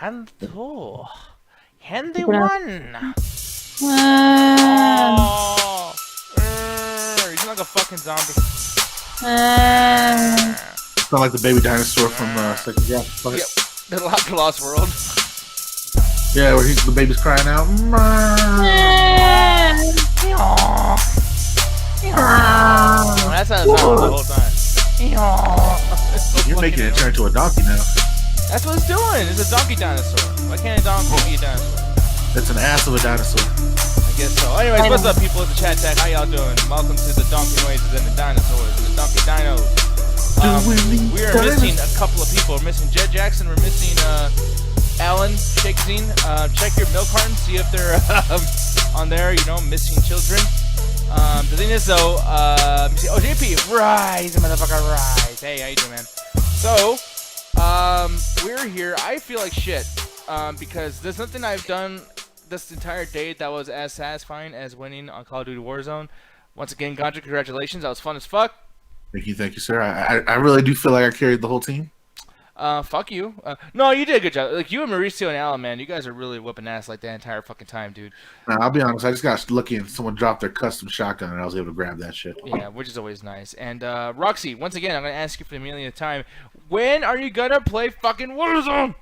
Hand two. Handy one. Ah, Oh. You sound like a fucking zombie. ah. It's not like the baby dinosaur from Second Draft. Fuck it. Yep. The Lost World. Yeah, where the baby's crying out. That's how it sounds the whole time. You're making it turn into a donkey now. That's what it's doing. It's a donkey dinosaur. Why can't a donkey be a dinosaur? That's an ass of a dinosaur. I guess so. Anyways, what's up, people? It's the chat tag. How y'all doing? Welcome to the donkey noises and the dinosaurs, the donkey dinos. We are missing a couple of people. We're missing Jet Jackson. We're missing Alan Shakespeare. Check your milk carton, see if they're on there. You know, missing children. The thing is, though, let me see. Oh, JP, rise, motherfucker, rise. Hey, how you doing, man? So, we're here. I feel like shit because there's nothing I've done this entire day that was as satisfying as winning on Call of Duty Warzone. Once again, Ganja, congratulations. That was fun as fuck. Thank you, sir. I really do feel like I carried the whole team. Fuck you. No, you did a good job. Like, you and Mauricio and Alan, man, you guys are really whooping ass like that entire fucking time, dude. Now, I'll be honest, I just got lucky and someone dropped their custom shotgun and I was able to grab that shit. Yeah, which is always nice. And, Roxy, once again, I'm going to ask you for the millionth time, when are you going to play fucking Warzone?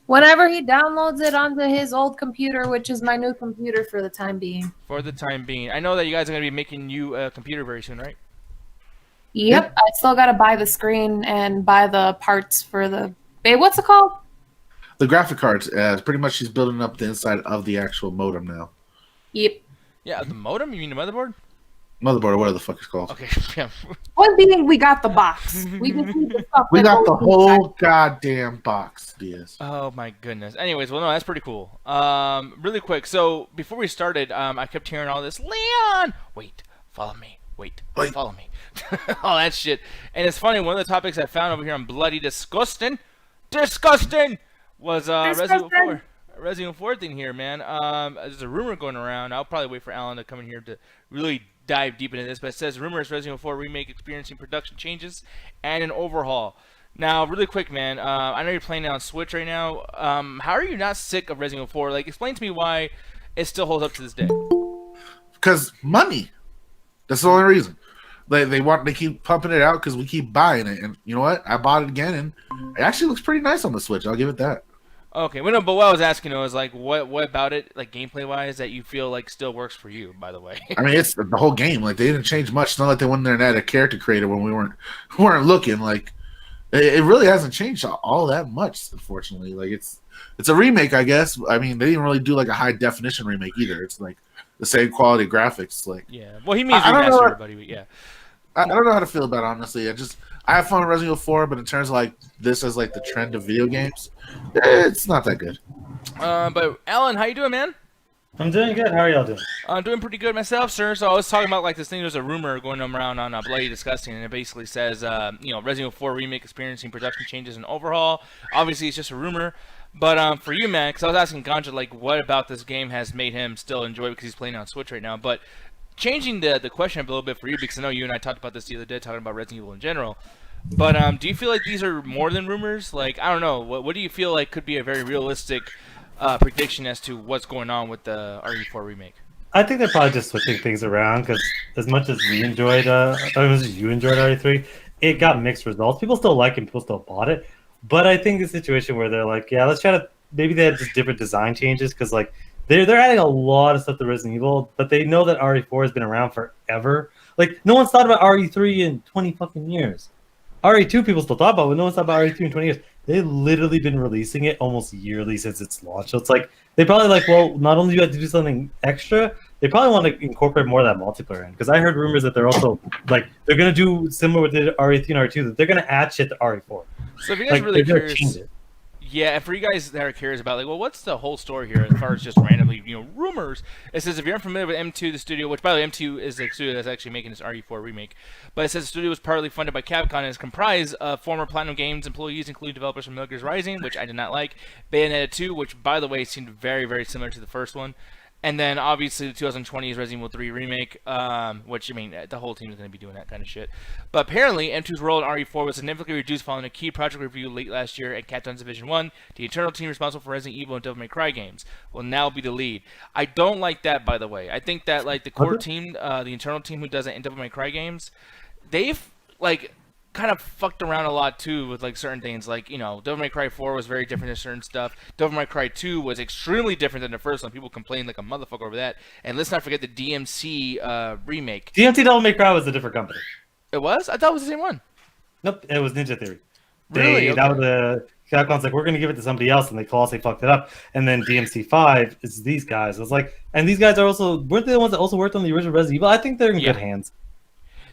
Whenever he downloads it onto his old computer, which is my new computer for the time being. For the time being. I know that you guys are going to be making you a computer very soon, right? Yep, I still gotta buy the screen and buy the parts for the... What's it called? The graphic cards, pretty much she's building up the inside of the actual modem now. Yep. Yeah, the modem? You mean the motherboard? Motherboard, or whatever the fuck it's called. Okay, yeah. One being, we got the box. We just need the stuff. We that got the goes whole inside. goddamn box, Diaz. Oh my goodness. Anyways, well, no, that's pretty cool. Really quick. So before we started, I kept hearing all this, Leon, wait, follow me, wait, follow me, all that shit. And it's funny. One of the topics I found over here on Bloody Disgusting, was Resident Evil 4. Resident Evil 4 thing here, man. There's a rumor going around. I'll probably wait for Alan to come in here to really dive deep into this, but it says rumors Resident Evil 4 remake experiencing production changes and an overhaul. Now, really quick, man. I know you're playing it on Switch right now. How are you not sick of Resident Evil 4? Like, explain to me why it still holds up to this day. Because money. That's the only reason. They keep pumping it out because we keep buying it, and you know what? I bought it again, and it actually looks pretty nice on the Switch. I'll give it that. Okay, well, no, but what I was asking was like, what about it, like gameplay wise, that you feel like still works for you? By the way, I mean, it's the whole game. Like, they didn't change much. It's not like they went there and added a character creator when we weren't looking. Like, it really hasn't changed all that much, unfortunately. Like, it's a remake, I guess. I mean, they didn't really do like a high definition remake either. It's like the same quality graphics. Like, yeah. Well, he means I don't know remaster, what- everybody, but yeah. I don't know how to feel about it, honestly. I have fun with Resident Evil 4, but in terms of like this as like the trend of video games, it's not that good. But Alan, how you doing, man? I'm doing good. How are y'all doing? I'm doing pretty good myself, sir. So I was talking about like this thing. There's a rumor going around on Bloody Disgusting, and it basically says, Resident Evil 4 remake experiencing production changes and overhaul. Obviously, it's just a rumor. But for you, man, because I was asking Ganja, like, what about this game has made him still enjoy it because he's playing on Switch right now. But changing the question up a little bit for you, because I know you and I talked about this the other day, talking about Resident Evil in general. But do you feel like these are more than rumors? Like, I don't know. What do you feel like could be a very realistic prediction as to what's going on with the RE4 remake? I think they're probably just switching things around because as much as we enjoyed, as much as you enjoyed RE3, it got mixed results. People still like it, people still bought it. But I think the situation where they're like, yeah, let's try to, maybe they had just different design changes because like they're adding a lot of stuff to Resident Evil, but they know that RE4 has been around forever. Like, no one's thought about RE3 in 20 fucking years. RE2 people still thought about, but no one's thought about RE3 in 20 years. They've literally been releasing it almost yearly since its launch. So it's like, they probably like, well, not only do you have to do something extra, they probably want to incorporate more of that multiplayer in. Because I heard rumors that they're also, like, they're going to do similar with the RE3 and RE2, that they're going to add shit to RE4. So if you guys Like, are really they're gonna change curious, it. yeah, and for you guys that are curious about, like, well, what's the whole story here as far as just randomly, rumors? It says, if you're unfamiliar with M2, the studio, which, by the way, M2 is the studio that's actually making this RE4 remake, but it says the studio was partly funded by Capcom and is comprised of former Platinum Games employees, including developers from Metal Gear Rising, which I did not like, Bayonetta 2, which, by the way, seemed very, very similar to the first one, And then obviously the 2020 is Resident Evil 3 remake, which I mean the whole team is going to be doing that kind of shit. But apparently, M2's role in RE4 was significantly reduced following a key project review late last year at Capcom's Division 1. The internal team responsible for Resident Evil and Devil May Cry games will now be the lead. I don't like that, by the way. I think that like the core team, the internal team who does it in Devil May Cry games, they've like kind of fucked around a lot too with like certain things. Like, you know, Devil May Cry 4 was very different than certain stuff. Devil May Cry 2 was extremely different than the first one. People complained like a motherfucker over that. And let's not forget the DMC remake. DMC Devil May Cry was a different company. It was? I thought it was the same one. Nope, it was Ninja Theory. Really? Okay. That was the Capcom's like, we're gonna give it to somebody else, and they colossally fucked it up. And then DMC5 is these guys. I was like, and these guys are also weren't they the ones that also worked on the original Resident Evil? I think they're in good hands.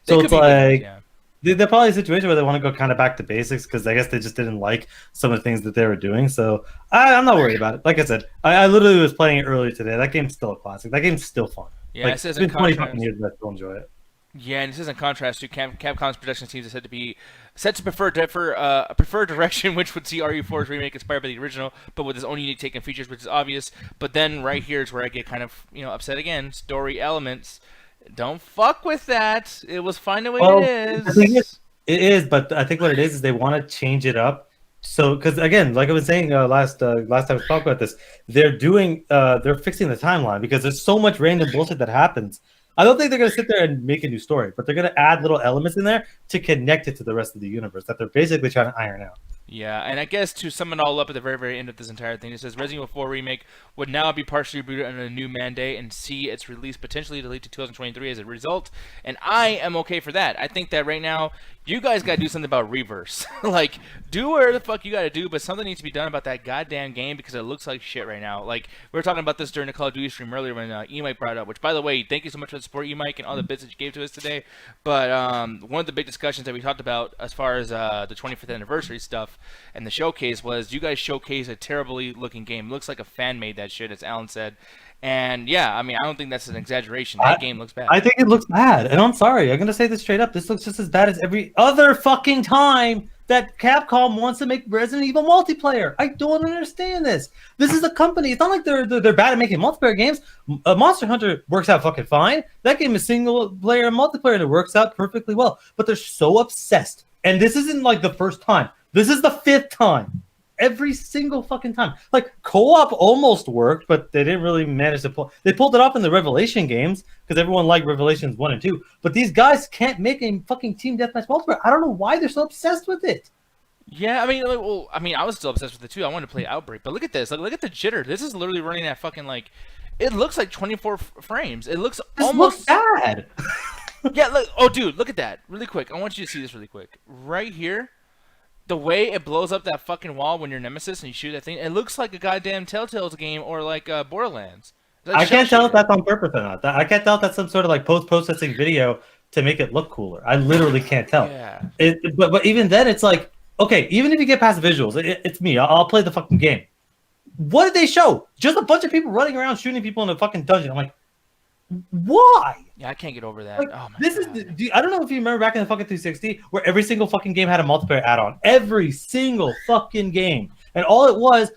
So it's like they're probably a situation where they want to go kind of back to basics because I guess they just didn't like some of the things that they were doing. So I'm not worried about it. Like I said, I literally was playing it earlier today. That game's still a classic. That game's still fun. Yeah, like, it says it's been 20 contrast. fucking years, but I still enjoy it. Yeah, and this is in contrast to Capcom's production teams are said to prefer a preferred direction, which would see RE4's remake inspired by the original, but with its own unique take and features, which is obvious. But then right here is where I get kind of upset again. Story elements. Don't fuck with that. It was fine the way it is. It is, but I think what it is they want to change it up. So, because again, like I was saying last time we talked about this, they're fixing the timeline because there's so much random bullshit that happens. I don't think they're going to sit there and make a new story, but they're going to add little elements in there to connect it to the rest of the universe that they're basically trying to iron out. Yeah, and I guess to sum it all up at the very, very end of this entire thing, it says Resident Evil 4 Remake would now be partially rebooted under a new mandate and see its release potentially delayed to 2023 as a result. And I am okay for that. I think that right now, you guys got to do something about Reverse. Like, do whatever the fuck you got to do, but something needs to be done about that goddamn game because it looks like shit right now. Like, we were talking about this during the Call of Duty stream earlier when E-Mike brought it up, which, by the way, thank you so much for the support, E-Mike, and all the bits that you gave to us today. But one of the big discussions that we talked about as far as the 25th anniversary stuff and the showcase was you guys showcase a terribly looking game. It looks like a fan made that shit, as Alan said. And yeah, I mean, I don't think that's an exaggeration. That game looks bad. I think it looks bad. And I'm sorry. I'm going to say this straight up. This looks just as bad as every other fucking time that Capcom wants to make Resident Evil multiplayer. I don't understand this. This is a company. It's not like they're bad at making multiplayer games. Monster Hunter works out fucking fine. That game is single player and multiplayer, and it works out perfectly well. But they're so obsessed. And this isn't like the first time. This is the 5th time. Every single fucking time. Like, co-op almost worked, but they didn't really manage to pull. They pulled it off in the Revelation games because everyone liked Revelations 1 and 2. But these guys can't make a fucking team deathmatch multiplayer. I don't know why they're so obsessed with it. Yeah, I mean, I was still obsessed with it too. I wanted to play Outbreak, but look at this. Look at the jitter. This is literally running at fucking like. It looks like 24 frames. It looks almost bad. Yeah, look. Oh, dude, look at that. Really quick. I want you to see this really quick. Right here. The way it blows up that fucking wall when you're Nemesis and you shoot that thing, it looks like a goddamn Telltale's game or like Borderlands. I can't tell if that's on purpose or not. I can't tell if that's some sort of like post-processing video to make it look cooler. I literally can't tell. Yeah. But even then, it's like, okay, even if you get past the visuals, it's me. I'll play the fucking game. What did they show? Just a bunch of people running around shooting people in a fucking dungeon. I'm like, why? Yeah, I can't get over that. Like, oh my God. I don't know if you remember back in the fucking 360 where every single fucking game had a multiplayer add-on. Every single fucking game. And all it was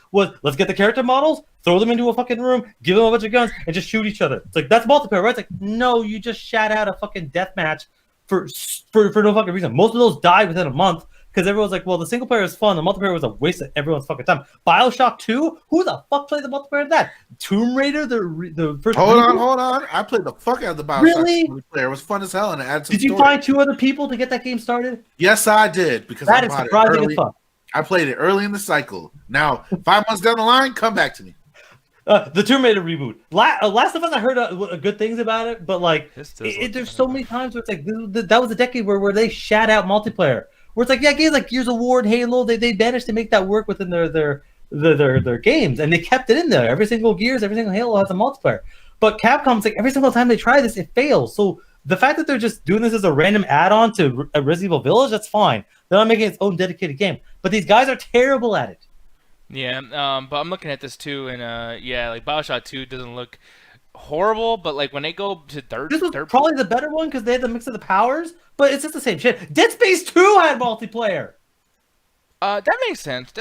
let's get the character models, throw them into a fucking room, give them a bunch of guns, and just shoot each other. It's like, that's multiplayer, right? It's like, no, you just shat out a fucking deathmatch for no fucking reason. Most of those died within a month because everyone's like, well, the single player is fun. The multiplayer was a waste of everyone's fucking time. BioShock 2? Who the fuck played the multiplayer of that? Tomb Raider, the first. Hold on. I played the fuck out of the BioShock multiplayer. It was fun as hell, and it adds some Did you find 2 other people to get that game started? Yes, I did, because that is surprising as fuck. I played it early in the cycle. Now, 5 months down the line, come back to me. The Tomb Raider reboot. Last of Us, I heard good things about it, but like, there's so many times where it's like that was a decade where they shat out multiplayer. Where it's like, yeah, games like Gears of War and Halo, they managed to make that work within their games, and they kept it in there. Every single Gears, every single Halo has a multiplayer. But Capcom's like, every single time they try this, it fails. So the fact that they're just doing this as a random add-on to a Resident Evil Village, that's fine. They're not making its own dedicated game. But these guys are terrible at it. Yeah, but I'm looking at this too, and yeah, like BioShock 2 doesn't look horrible, but like when they go to this was probably the better one because they had the mix of the powers, but it's just the same shit. Dead Space 2 had multiplayer. That makes sense.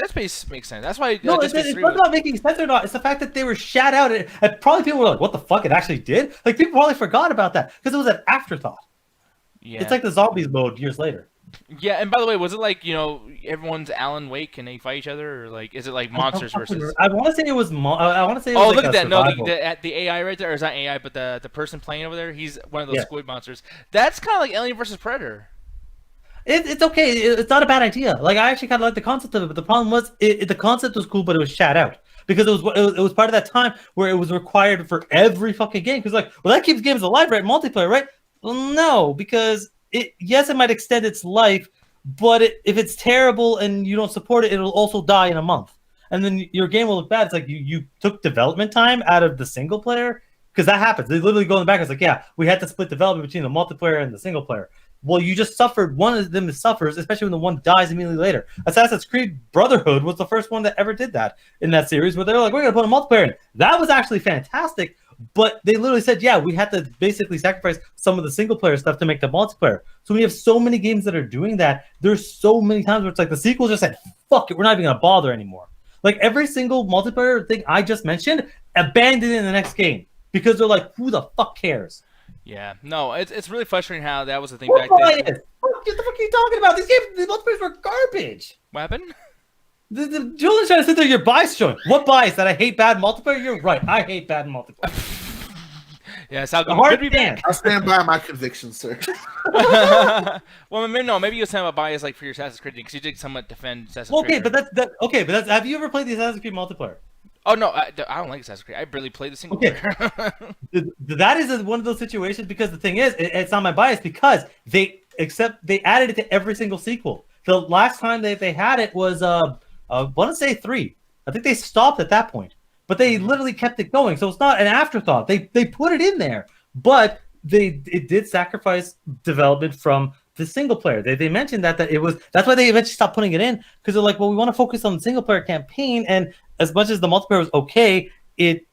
Makes sense. That's why. No, Dead it's Space 3 not about making sense or not. It's the fact that they were shat out, and probably people were like, "What the fuck? It actually did." Like people probably forgot about that because it was an afterthought. Yeah. It's like the zombies mode years later. Yeah, and by the way, was it like everyone's Alan Wake and they fight each other, or like is it like monsters versus? I want to say it was. I want to say. It was Oh, like look at that! survival. No, the AI right there, or is not AI, but the person playing over there, he's one of those squid monsters. That's kind of like Alien versus Predator. It's okay. It's not a bad idea. Like I actually kind of like the concept of it, but the problem was the concept was cool, but it was shat out because it was part of that time where it was required for every fucking game. Because like, well, that keeps games alive, right? Multiplayer, right? Well, no, because it might extend its life, but if it's terrible and you don't support it, it'll also die in a month, and then your game will look bad. It's like you took development time out of the single player because that happens. They literally go in the back. It's like, yeah, we had to split development between the multiplayer and the single player. Well, you just suffered one of them suffers, especially when the one dies immediately later. Assassin's Creed Brotherhood was the first one that ever did that in that series, where they were like, we're going to put a multiplayer in. That was actually fantastic, but they literally said, yeah, we had to basically sacrifice some of the single-player stuff to make the multiplayer. So we have so many games that are doing that. There's so many times where it's like the sequel just said, fuck it, we're not even going to bother anymore. Like every single multiplayer thing I just mentioned, abandoned in the next game because they're like, who the fuck cares? Yeah, no, it's really frustrating how that was the thing What back then. bias? What the fuck are you talking about? These games, the multiplayers were garbage. What happened? The Julian's trying to sit there. Your bias showing. What bias? That I hate bad multiplayer? You're right. I hate bad multiplayer. Yeah, it's how good, hard good be bad. I stand by my convictions, sir. Well, maybe you were saying about bias like for your Assassin's Creed because you did somewhat defend Assassin's Okay, Creed. but that's. Have you ever played the Assassin's Creed multiplayer? Oh no, I don't like Assassin's Creed. I barely played the single player. That is one of those situations because the thing is, it's not my bias because they added it to every single sequel. The last time they had it was I want to say 3. I think they stopped at that point, but they literally kept it going. So it's not an afterthought. They put it in there, but it did sacrifice development from the single player. They mentioned that's why they eventually stopped putting it in because they're like, well, we want to focus on the single player campaign, and as much as the multiplayer was okay, it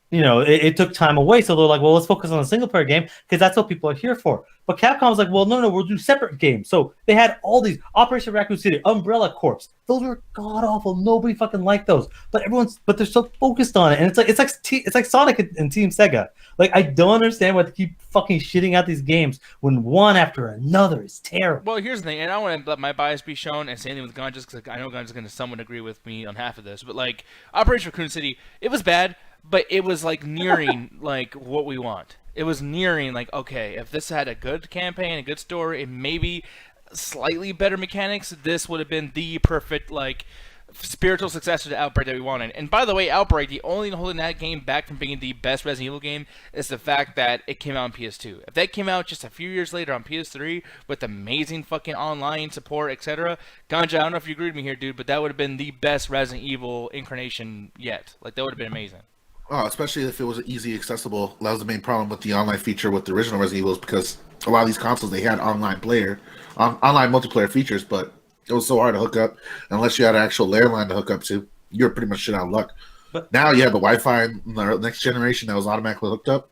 took time away. So they're like, well, let's focus on the single player game because that's what people are here for. But Capcom was like, well, no, we'll do separate games. So they had all these Operation Raccoon City, Umbrella Corps. Those were god awful. Nobody fucking liked those. But they're so focused on it, and it's like Sonic and Team Sega. Like I don't understand why they keep fucking shitting out these games when one after another is terrible. Well, here's the thing, and I don't want to let my bias be shown, and same thing with Ganjas, because I know Ganjas is going to somewhat agree with me on half of this. But like Operation Raccoon City, it was bad, but it was like nearing like what we want. It was nearing like, okay, if this had a good campaign, a good story, and maybe slightly better mechanics, this would have been the perfect like spiritual successor to Outbreak that we wanted. And by the way, Outbreak, the only thing holding that game back from being the best Resident Evil game is the fact that it came out on PS2. If that came out just a few years later on PS3 with amazing fucking online support, etc., Ganja, I don't know if you agree with me here, dude, but that would have been the best Resident Evil incarnation yet. Like, that would have been amazing. Oh, especially if it was easy accessible. That was the main problem with the online feature with the original Resident Evil, because a lot of these consoles, they had online multiplayer features, but it was so hard to hook up. Unless you had an actual landline to hook up to, you were pretty much shit out of luck. But now you have the Wi-Fi in the next generation that was automatically hooked up.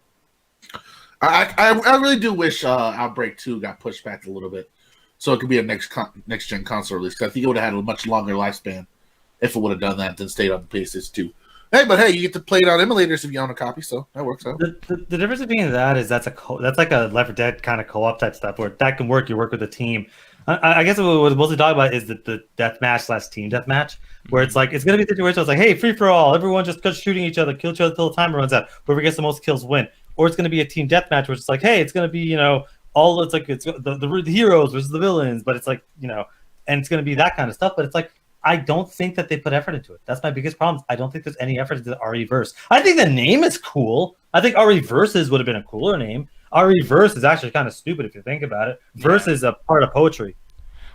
I really do wish Outbreak 2 got pushed back a little bit, so it could be a next-gen console release. Cause I think it would have had a much longer lifespan if it would have done that than stayed on the PlayStation 2. Hey, you get to play it on emulators if you own a copy, so that works out. The difference between that is that's like a Left 4 Dead kind of co-op type stuff where that can work. You work with a team. I guess what we're mostly talking about is the deathmatch / team deathmatch, where it's like it's gonna be a situation where it's like, hey, free for all, everyone just starts shooting each other, kill each other till the timer runs out. Whoever gets the most kills win. Or it's gonna be a team deathmatch where it's like, hey, it's gonna be all it's the heroes versus the villains, but it's like and it's gonna be that kind of stuff. But it's like, I don't think that they put effort into it. That's my biggest problem. I don't think there's any effort into the RE-verse. I think the name is cool. I think RE-verses would have been a cooler name. RE-verse is actually kind of stupid if you think about it. Verse is a part of poetry.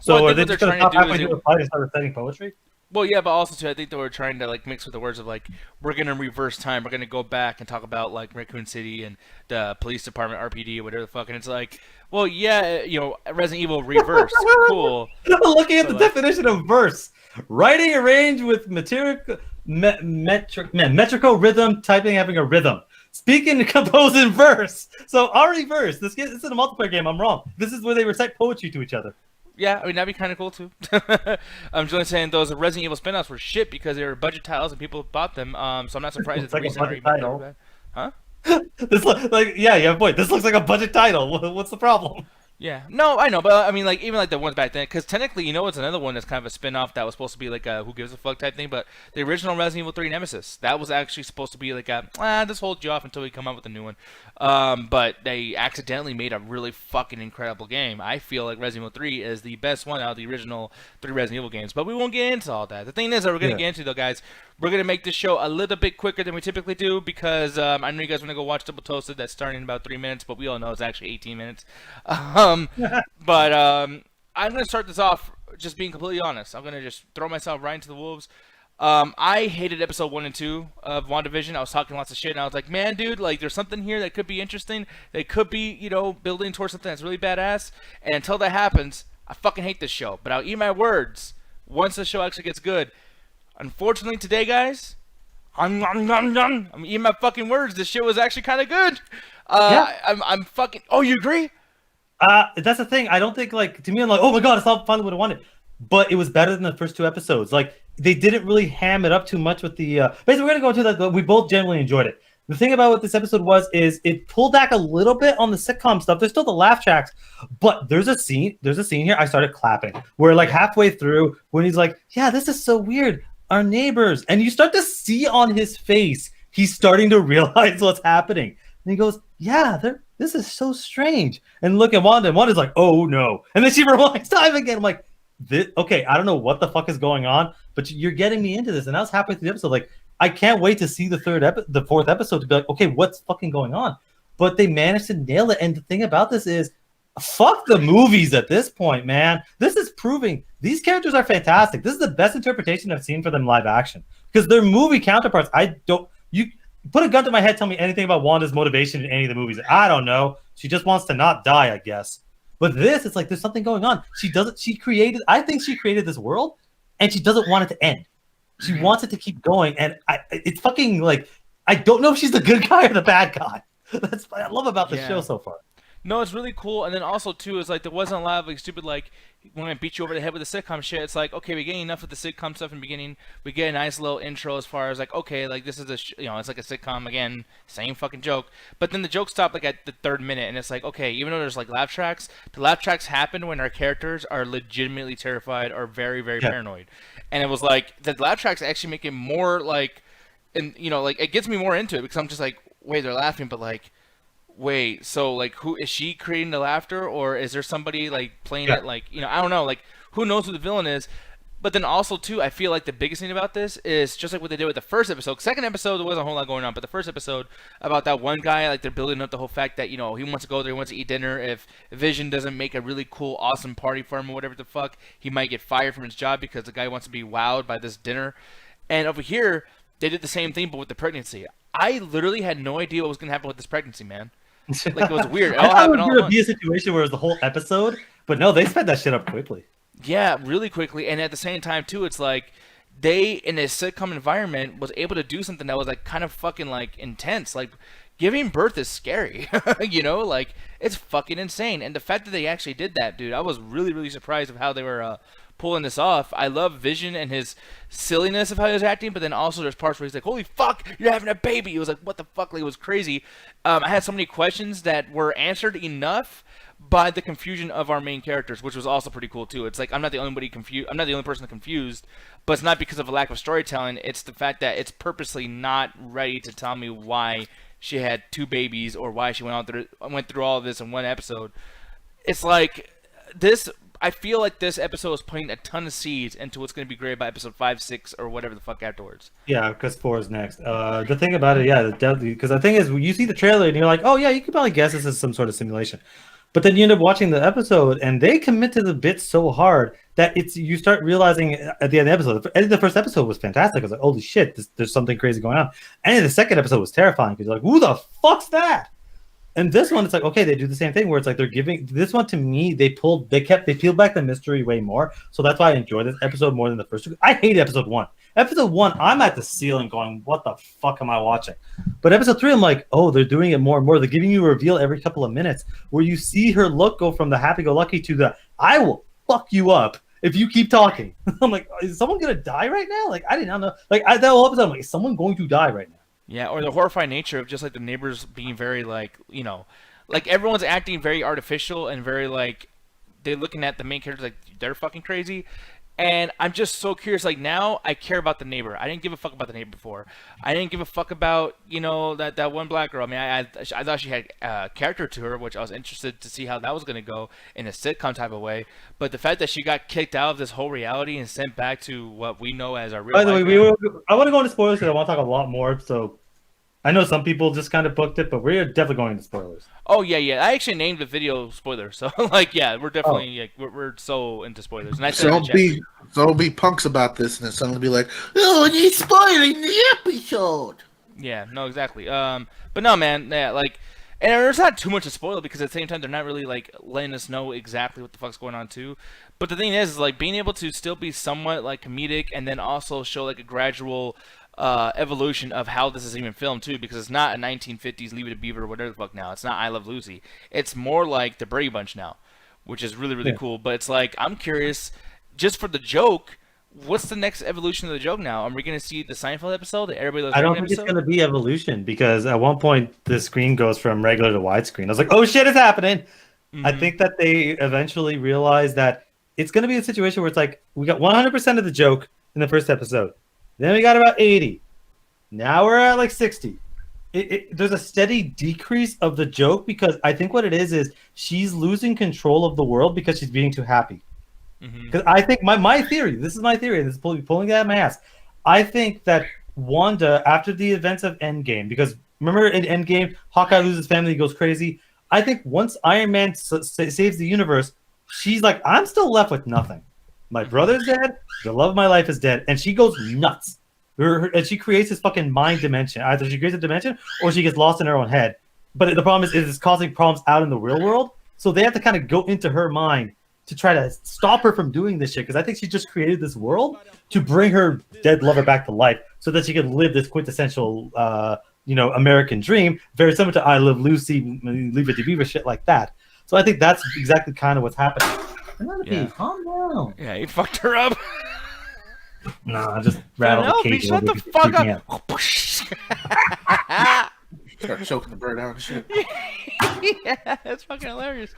So are they just going to stop halfway through the fight and start reciting poetry? Well, yeah, but also too, I think they were trying to like mix with the words of like, we're gonna reverse time, we're gonna go back and talk about like Raccoon City and the police department, RPD, or whatever the fuck, and it's like, well, yeah, Resident Evil reverse, cool. Looking at the definition of verse, writing arranged with metrical rhythm, typing having a rhythm, speaking and compose in verse. So RE verse. This is a multiplayer game. I'm wrong. This is where they recite poetry to each other. Yeah, I mean, that'd be kind of cool, too. I'm just saying those Resident Evil spin-offs were shit because they were budget titles and people bought them, so I'm not surprised It's that the like a recent are budget even title. bad. Huh? Yeah, you have a point. This looks like a budget title. What's the problem? Yeah, no, I know, but I mean, like, even like the ones back then, because technically, you know, it's another one that's kind of a spin-off that was supposed to be like a who gives a fuck type thing, but the original Resident Evil 3 Nemesis, that was actually supposed to be like this holds you off until we come out with a new one. But they accidentally made a really fucking incredible game. I feel like Resident Evil 3 is the best one out of the original 3 Resident Evil games, but we won't get into all that. The thing is that we're going to get into, though, guys, we're going to make this show a little bit quicker than we typically do because I know you guys want to go watch Double Toasted. That's starting in about 3 minutes, but we all know it's actually 18 minutes. But I'm going to start this off just being completely honest. I'm going to just throw myself right into the wolves. I hated episode 1 and 2 of WandaVision. I was talking lots of shit, and I was like, man, dude, like, there's something here that could be interesting. That could be, you know, building towards something that's really badass. And until that happens, I fucking hate this show. But I'll eat my words once the show actually gets good. Unfortunately, today, guys, I'm eating my fucking words. This show was actually kind of good. I'm fucking... Oh, you agree? That's the thing. I don't think, like, to me, I'm like, oh my god, it's not finally what I wanted. But it was better than the first 2 episodes. Like, they didn't really ham it up too much with the... Basically, we're going to go into that, but we both generally enjoyed it. The thing about what this episode is it pulled back a little bit on the sitcom stuff. There's still the laugh tracks, but there's a scene here I started clapping. Where, like, halfway through, when he's like, yeah, this is so weird. Our neighbors. And you start to see on his face, he's starting to realize what's happening. And he goes, yeah, this is so strange. And look at Wanda, and Wanda's like, oh no. And then she rewinds time again. I'm like, okay, I don't know what the fuck is going on, but you're getting me into this. And I was halfway through the episode, like, I can't wait to see the 4th episode to be like, okay, what's fucking going on? But they managed to nail it. And the thing about this is, fuck the movies at this point, man. This is proving these characters are fantastic. This is the best interpretation I've seen for them live action. Because their movie counterparts, you put a gun to my head, tell me anything about Wanda's motivation in any of the movies. I don't know. She just wants to not die, I guess. But this, it's like there's something going on. I think she created this world, and she doesn't want it to end. She wants it to keep going, and it's fucking like, I don't know if she's the good guy or the bad guy. That's what I love about the show so far. No, it's really cool, and then also too is like there wasn't a lot of like stupid like when I beat you over the head with the sitcom shit. It's like, okay, we get enough of the sitcom stuff in the beginning. We get a nice little intro as far as like, okay, like this is it's like a sitcom again, same fucking joke. But then the joke stopped like at the 3rd minute, and it's like, okay, even though there's like laugh tracks, the laugh tracks happen when our characters are legitimately terrified or very very paranoid, and it was like the laugh tracks actually make it more like, and like it gets me more into it because I'm just like, wait, they're laughing, but like. Wait, so like who is she creating the laughter, or is there somebody like playing it like I don't know, like who knows who the villain is? But then also too, I feel like the biggest thing about this is just like what they did with the first episode. Second episode there wasn't a whole lot going on, but the first episode about that one guy, like they're building up the whole fact that he wants to go there, he wants to eat dinner. If Vision doesn't make a really cool, awesome party for him or whatever the fuck, he might get fired from his job because the guy wants to be wowed by this dinner. And over here, they did the same thing but with the pregnancy. I literally had no idea what was gonna happen with this pregnancy, man. Like it was weird. It all happened all at once. It would be a situation where it was the whole episode, but no, they sped that shit up quickly. Yeah, really quickly, and at the same time too, it's like they in a sitcom environment was able to do something that was like kind of fucking like intense. Like giving birth is scary, like it's fucking insane. And the fact that they actually did that, dude, I was really really surprised of how they were pulling this off. I love Vision and his silliness of how he was acting, but then also there's parts where he's like, holy fuck, you're having a baby. It was like, what the fuck? Like, it was crazy. I had so many questions that were answered enough by the confusion of our main characters, which was also pretty cool too. It's like I'm not the only person confused, but it's not because of a lack of storytelling. It's the fact that it's purposely not ready to tell me why she had 2 babies or why she went through all of this in one episode. It's like this. I feel like this episode is putting a ton of seeds into what's going to be great by episode 5, 6, or whatever the fuck afterwards. Yeah, because 4 is next. The thing about it, because the thing is, you see the trailer and you're like, oh yeah, you could probably guess this is some sort of simulation. But then you end up watching the episode, and they commit to the bits so hard that you start realizing at the end of the episode. The first episode was fantastic. I was like, holy shit, there's something crazy going on. And the second episode was terrifying because you're like, who the fuck's that? And this one, it's like, okay, they do the same thing where it's like they're giving this one to me. They peeled back the mystery way more. So that's why I enjoy this episode more than the first 2. I hate episode 1. Episode 1, I'm at the ceiling going, what the fuck am I watching? But episode 3, I'm like, oh, they're doing it more and more. They're giving you a reveal every couple of minutes where you see her look go from the happy-go-lucky to the, I will fuck you up if you keep talking. I'm like, is someone gonna die right now? Like, I did not know. Like, that whole episode, I'm like, is someone going to die right now? Yeah, or the horrifying nature of just like the neighbors being very like, like everyone's acting very artificial and very like they're looking at the main characters like they're fucking crazy. And I'm just so curious. Like now, I care about the neighbor. I didn't give a fuck about the neighbor before. I didn't give a fuck about that one black girl. I mean, I thought she had character to her, which I was interested to see how that was gonna go in a sitcom type of way. But the fact that she got kicked out of this whole reality and sent back to what we know as our real. By the life way, I want to go into spoilers because I want to talk a lot more. So I know some people just kind of booked it, but we're definitely going into spoilers. Oh yeah. I actually named the video spoiler, so like yeah, we're definitely like we're so into spoilers. And I said don't be punks about this, and then someone will be like, "Oh, you're spoiling the episode." Yeah, no, exactly. But no, man, yeah, like, and there's not too much to spoil because at the same time they're not really like letting us know exactly what the fuck's going on too. But the thing is like being able to still be somewhat like comedic and then also show like a gradual evolution of how this is even filmed too, because it's not a 1950s Leave It to Beaver or whatever the fuck now. It's not I Love Lucy. It's more like the Brady Bunch now, which is really really cool. But it's like I'm curious, just for the joke, what's the next evolution of the joke now? Are we gonna see the Seinfeld episode? Everybody loves I don't Raymond think episode? it's gonna be evolution because at one point the screen goes from regular to widescreen. I was like, oh shit, it's happening. I think that they eventually realize that it's gonna be a situation where it's like we got 100% of the joke in the first episode. Then we got about 80. Now we're at like 60. There's a steady decrease of the joke because I think what it is she's losing control of the world because she's being too happy. Because I think my theory, this is my theory, this is pulling it out of my ass. I think that Wanda, after the events of Endgame, because remember in Endgame, Hawkeye loses family, he goes crazy. I think once Iron Man saves the universe, she's like, I'm still left with nothing. My brother's dead. The love of my life is dead. And she goes nuts. And she creates this fucking mind dimension. Either she creates a dimension or she gets lost in her own head. But the problem is it's causing problems out in the real world. So they have to kind of go into her mind to try to stop her from doing this shit. Because I think she just created this world to bring her dead lover back to life so that she could live this quintessential, American dream. Very similar to I Love Lucy, Leave It to Beaver, shit like that. So I think that's exactly kind of what's happening. Calm down. Yeah, you fucked her up. No, I just rattled the cage. Shut the fuck up. Start choking the bird out and shit. Yeah, that's fucking hilarious.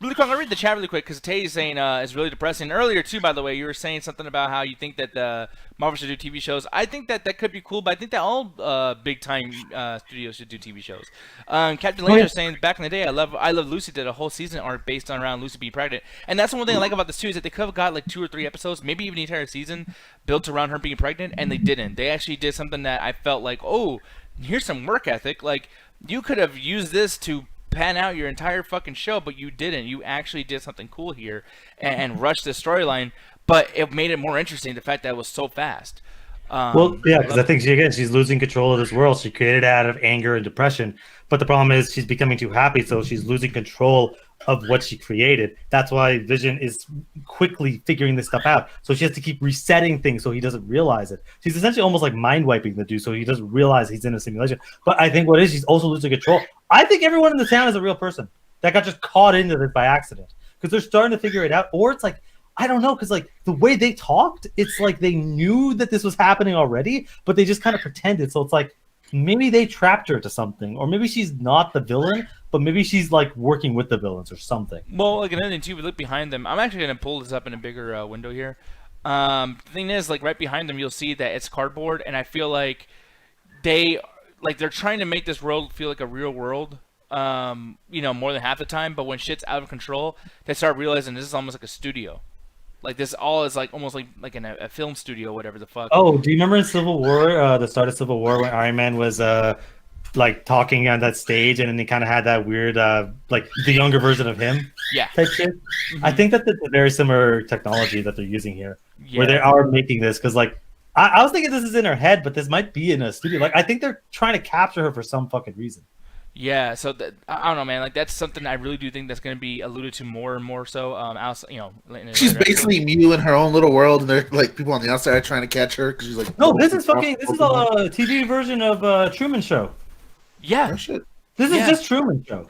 Really quick, I'm gonna read the chat really quick because Tay is saying it's really depressing. Earlier too, by the way, you were saying something about how you think that Marvel should do TV shows. I think that could be cool, but I think that all big time studios should do TV shows. Captain Laser is saying back in the day, I Love Lucy did a whole season arc based on around Lucy being pregnant, and that's the one thing I like about this too is that they could have got like 2 or 3 episodes, maybe even the entire season built around her being pregnant, and they didn't. They actually did something that I felt like, oh, here's some work ethic. Like you could have used this to pan out your entire fucking show, but you didn't. You actually did something cool here and rushed the storyline, but it made it more interesting, the fact that it was so fast. Because I think she's losing control of this world. She created it out of anger and depression, but the problem is she's becoming too happy, so she's losing control of what she created. That's why Vision is quickly figuring this stuff out. So she has to keep resetting things so he doesn't realize it. She's essentially almost like mind wiping the dude so he doesn't realize he's in a simulation. But I think what it is, she's also losing control. I think everyone in the town is a real person that got just caught into this by accident because they're starting to figure it out. Or it's like, I don't know, because like the way they talked, it's like they knew that this was happening already, but they just kind of pretended. So it's like maybe they trapped her to something, or maybe she's not the villain, but maybe she's like working with the villains or something. Well, like another thing too, we look behind them. I'm actually gonna pull this up in a bigger window here. The thing is, like right behind them, you'll see that it's cardboard, and I feel like they're trying to make this world feel like a real world. More than half the time, but when shit's out of control, they start realizing this is almost like a studio. Like this all is like almost like in a film studio, whatever the fuck. Oh, do you remember in Civil War, the start of Civil War, when Iron Man was like talking on that stage, and then he kind of had that weird like the younger version of him, type shit. Mm-hmm. I think that that's a very similar technology that they're using here, where they are making this because like I was thinking this is in her head, but this might be in a studio. Like I think they're trying to capture her for some fucking reason. Yeah, so I don't know, man. Like that's something I really do think that's going to be alluded to more and more. So, she's basically Mew in her own little world, and they're like people on the outside are trying to catch her because she's like, no, this is a TV version of Truman Show. Yeah, oh, shit. This is just Truman Show.